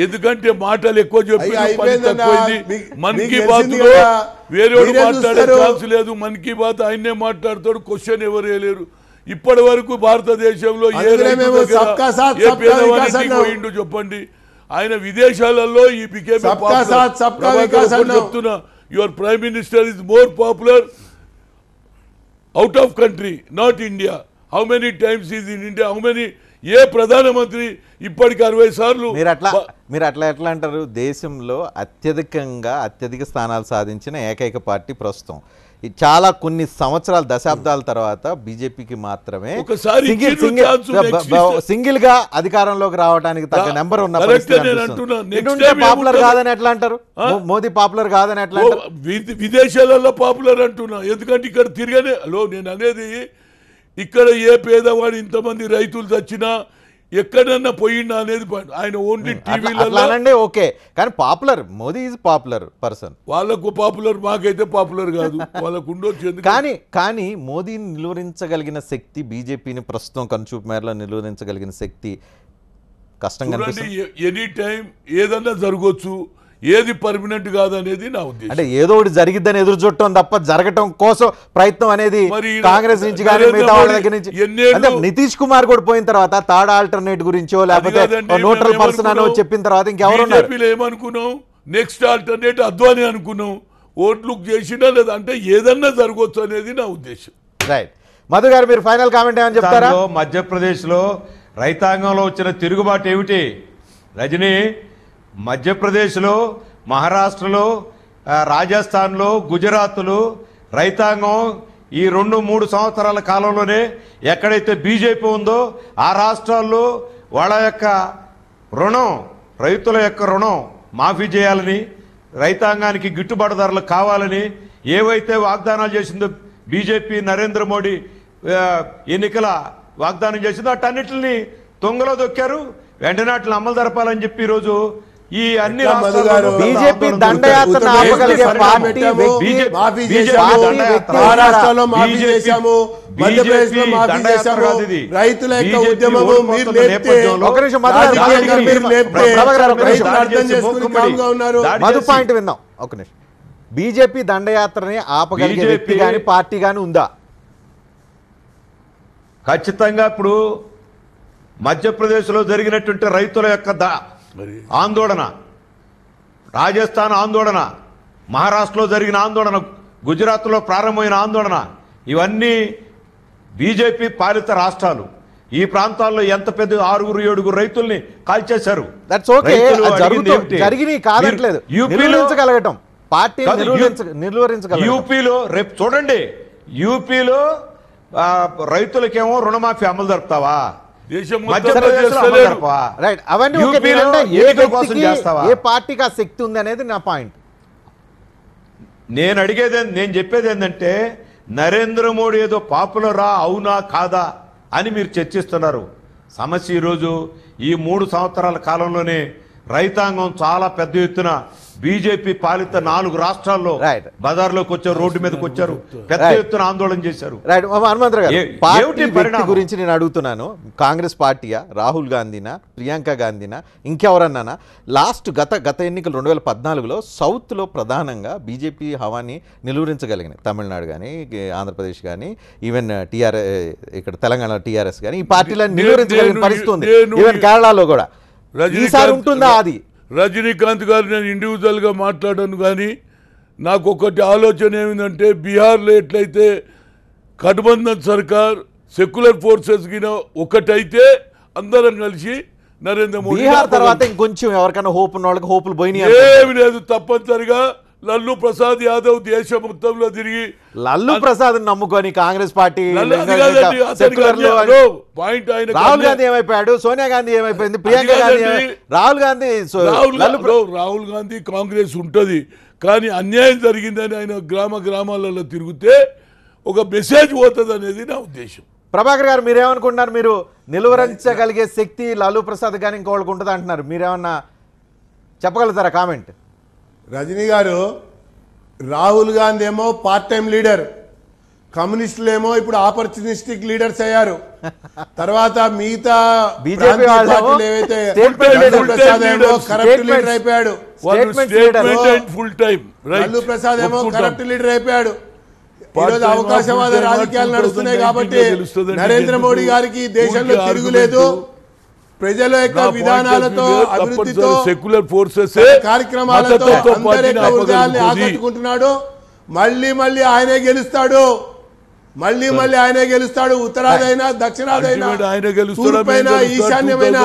ఎందుకంటే మాటలు ఎక్కువ చెప్పి మన్ కీ బాత్ లో వేరేవాడు మాట్లాడే ఛాన్స్ లేదు. మన్ కీ బాత్ ఆయన్నే మాట్లాడతాడు, క్వశ్చన్ ఎవరు వేయలేరు. ఇప్పటి వరకు భారతదేశంలో ఏ పేదవాడికి పోయిండు చెప్పండి. ఆయన విదేశాలలో ఈ చెప్తున్నా, your prime minister is more popular out of country, not India. How many times is in India? How many? ఏ ప్రధానమంత్రి ఇప్పటికి 60 సార్లు. మీరు ఎట్లా అంటారు? దేశంలో అత్యధిక స్థానాలు సాధించిన ఏకైక పార్టీ ప్రస్తుతం చాలా కొన్ని సంవత్సరాల దశాబ్దాల తర్వాత బీజేపీకి మాత్రమే సింగిల్ గా అధికారంలోకి రావడానికి తగ్గ నెంబర్ ఉన్న పాపులర్ కాదని ఎట్లా అంటారు? మోదీ పాపులర్ కాదని ఎట్లా అంటారు? విదేశాలలో పాపులర్ అంటున్నా. ఎందుకంటే ఇక్కడ తిరగనే నేను అనేది, ఇక్కడ ఏ పేదవాడు ఇంతమంది రైతులు చచ్చినా ఎక్కడన్నా పోయిండా అనేది ఆయన ఓన్లీ టీవీలలో. ఓకే, కానీ popular Modi is popular person. వాళ్ళకు పాపులర్, మాకైతే పాపులర్ కాదు. వాళ్ళకు ఉండొచ్చు. కానీ మోదీని నిలువరించగలిగిన శక్తి, బీజేపీని ప్రస్తుతం కనుచూపు మేరలో నిలువరించగలిగిన శక్తి కష్టంగా కనిపిస్తుంది. ఎనీ టైం ఏదన్నా జరగవచ్చు, ఏది పర్మనెంట్ కాదనేది నా ఉద్దేశం. అంటే ఏదో ఒకటి జరిగిద్దని ఎదురు చూడటం తప్ప జరగటం కోసం ప్రయత్నం అనేది కాంగ్రెస్ నుంచి కానీ మిగతా వాళ్ళ దగ్గర నుంచి. అంటే నితీష్ కుమార్ కూడా పోయిన తర్వాత థర్డ్ ఆల్టర్నేట్ గురించో లేకపోతే న్యూట్రల్ పర్సన్ అనో చెప్పిన తర్వాత ఇంకెవరు ఏమనుకున్నాం? నెక్స్ట్ ఆల్టర్నేట్ అద్వానీ అనుకున్నాం. ఓట్లు చేసినా లేదా అంటే ఏదన్నా జరగవచ్చు అనేది నా ఉద్దేశం. రైట్. మధు గారు, మీరు ఫైనల్ కామెంట్ ఏమని చెప్తారా? మధ్యప్రదేశ్ లో రైతాంగంలో వచ్చిన తిరుగుబాటు ఏమిటి రజనీ? మధ్యప్రదేశ్లో, మహారాష్ట్రలో, రాజస్థాన్లో, గుజరాత్లో రైతాంగం ఈ 2-3 సంవత్సరాల కాలంలోనే ఎక్కడైతే బీజేపీ ఉందో ఆ రాష్ట్రాల్లో వాళ్ళ యొక్క రుణం, రైతుల యొక్క రుణం మాఫీ చేయాలని, రైతాంగానికి గిట్టుబాటు ధరలు కావాలని ఏవైతే వాగ్దానాలు చేసిందో బీజేపీ, నరేంద్ర మోడీ ఎన్నికల వాగ్దానం చేసిందో అటన్నిటిని తుంగలో దొక్కారు. వెంటనే అట్లా అమలు జరపాలని చెప్పి ఈరోజు ఈ అన్ని ఎట్లా మధు గారు? బీజేపీ దండయాత్ర ఆపగలిగే పార్టీ మాఫీ చేశాము, మహారాష్ట్రలో మాఫీ చేశాము, మధ్యప్రదేశ్లో మాఫీ చేశాము, రైతుల యొక్క ఉద్యమము మీరు లేపితే ఒక నిమిషం మధు గారు, రాజకీయంగా మీరు లేపితే ప్రభాకర్ గారు, ఒక నిమిషం. రైతులు అర్థం చేసుకుని కామ్గా ఉన్నారు. మధు పాయింట్ విందాం ఒక నిమిషం. బీజేపీ దండయాత్రని ఆపగలిగే వ్యక్తి గాని పార్టీ గాని ఉందా? ఖచ్చితంగా ఇప్పుడు మధ్యప్రదేశ్లో జరిగినటువంటి రైతుల యొక్క ఆందోళన, రాజస్థాన్ ఆందోళన, మహారాష్ట్రలో జరిగిన ఆందోళన, గుజరాత్లో ప్రారంభమైన ఆందోళన, ఇవన్నీ బీజేపీ పాలిత రాష్ట్రాలు. ఈ ప్రాంతాల్లో ఎంత పెద్ద 6-7 రైతుల్ని కాల్చేశారు. దట్స్ ఓకే, జరిగినాయి కాదట్లేదు. నిర్వహించగలగటం పార్టీ నిర్వహించగలగటం. యూపీలో రేపు చూడండి, యూపీలో రైతులకేమో రుణమాఫీ అమలు జరుపుతావా? దేశం మధ్యప్రదేశ్లో అమలు జరపవా? రైట్, అవన్నీ యూపీలో ఏ ఎన్నికల కోసం వ్యక్తికి, చేస్తావా? ఏ పార్టీకి ఆ శక్తి ఉంది అనేది నా పాయింట్. నేను చెప్పేది ఏంటంటే, నరేంద్ర మోడీ ఏదో పాపులరా అవునా కాదా అని మీరు చర్చిస్తున్నారు. సమస్య ఈరోజు ఈ 3 సంవత్సరాల కాలంలోనే రైతాంగం చాలా పెద్ద ఎత్తున బీజేపీ పాలిత 4 రాష్ట్రాల్లో బజార్లోకి వచ్చారు, రోడ్డు మీదకి వచ్చారు, పెద్ద ఎత్తున ఆందోళన చేశారు. రైట్, హనుమంతరావు గారు, పార్టీ వ్యక్తి పరిణామం గురించి నేను అడుగుతున్నాను. కాంగ్రెస్ పార్టీయా, రాహుల్ గాంధీనా, ప్రియాంక గాంధీనా, ఇంకెవరన్నానా? గత ఎన్నికలు 2014లో సౌత్లో ప్రధానంగా బీజేపీ హవాని నిలువరించగలిగినాయి. తమిళనాడు కానీ, ఆంధ్రప్రదేశ్ కానీ, ఈవెన్ ఇక్కడ తెలంగాణ టీఆర్ఎస్ కానీ ఈ పార్టీలను నిలువరించగలిగిన పరిస్థితి ఉంది. ఈవెన్ కేరళలో కూడా. ఈసారి ఉంటుందా అది? రజనీకాంత్ గారు నేను ఇండివిజువల్గా మాట్లాడాను, కానీ నాకు ఒకటి ఆలోచన ఏమిటంటే, బీహార్లో ఎట్లయితే గఠబంధన్ సర్కార్ సెక్యులర్ ఫోర్సెస్ గిన ఒకటైతే అందరం కలిసి నరేంద్ర మోడీ బీహార్ తర్వాత ఇంకొంచెం ఎవరికైనా హోప్ ఉన్న వాళ్ళకి హోపులు పోయినాయి. ఏమి లేదు, తప్పనిసరిగా లల్లు ప్రసాద్ యాదవ్ దేశం మొత్తంలో తిరిగి లల్లు ప్రసాద్ నమ్ముకొని కాంగ్రెస్ పార్టీ పాయింట్ ఆయన రాహుల్ గాంధీ ఏమైపోయాడు, సోనియా గాంధీ ఏమైపోయింది, ప్రియాంక గాంధీ రాహుల్ గాంధీ కాంగ్రెస్ ఉంటది, కానీ అన్యాయం జరిగిందని ఆయన గ్రామాలలో తిరిగితే ఒక మెసేజ్ పోతుంది అనేది నా ఉద్దేశం. ప్రభాకర్ గారు, మీరేమనుకుంటున్నారు? మీరు నిలువరించగలిగే శక్తి లాలూ ప్రసాద్ కానీ ఇంకోళ్ళకి ఉంటుంది అంటున్నారు. మీరేమన్నా చెప్పగలుగుతారా కామెంట్? రజనీ గారు, రాహుల్ గాంధీ ఏమో పార్ట్ టైం లీడర్, కమ్యూనిస్టులు ఏమో ఇప్పుడు ఆపర్చునిస్టిక్ లీడర్స్ అయ్యారు. తర్వాత మిగతా బీజేపీ పార్టీలు ఏవైతే లల్లు ప్రసాద్ ఏమో కరప్ట్ లీడర్ అయిపోయాడు. లల్లు ప్రసాద్ ఏమో కరప్ట్ లీడర్ అయిపోయాడు. ఈరోజు అవకాశవాద రాజకీయాలు నడుస్తున్నాయి కాబట్టి నరేంద్ర మోడీ గారికి దేశంలో తిరుగులేదు. ప్రజల యొక్క విధానాలతో, అభివృద్ధితో, సెక్యులర్ ఫోర్సెస్ కార్యక్రమాలతో అందరి యొక్క హృదయాల్ని ఆకట్టుకుంటున్నాడు. మళ్ళీ ఆయనే గెలుస్తాడు. ఆయనే గెలుస్తాడు. ఉత్తరాదైనా, దక్షిణాదైనా, తూర్పైనా, ఈశాన్యమైన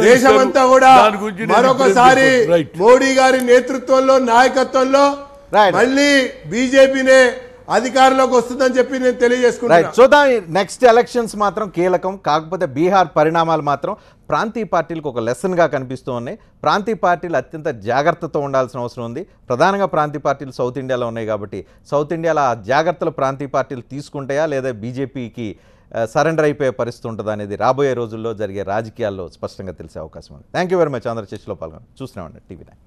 దేశమంతా కూడా మరొకసారి మోడీ గారి నేతృత్వంలో, నాయకత్వంలో మళ్ళీ బీజేపీనే అధికారంలోకి వస్తుందని చెప్పి నేను తెలియజేసుకుంటున్నాను. చూద్దాం. నెక్స్ట్ ఎలక్షన్స్ మాత్రం కీలకం. కాకపోతే బీహార్ పరిణామాలు మాత్రం ప్రాంతీయ పార్టీలకు ఒక లెసన్గా కనిపిస్తూ ఉన్నాయి. ప్రాంతీయ పార్టీలు అత్యంత జాగ్రత్తతో ఉండాల్సిన అవసరం ఉంది. ప్రధానంగా ప్రాంతీయ పార్టీలు సౌత్ ఇండియాలో ఉన్నాయి కాబట్టి సౌత్ ఇండియాలో ఆ జాగ్రత్తలు ప్రాంతీయ పార్టీలు తీసుకుంటాయా లేదా బీజేపీకి సరెండర్ అయిపోయే పరిస్థితి ఉంటుంది అనేది రాబోయే రోజుల్లో జరిగే రాజకీయాల్లో స్పష్టంగా తెలిసే అవకాశం ఉంది. Thank you very much. Andhra చర్చలో పాల్గొని చూస్తున్నామండి టీవీ9.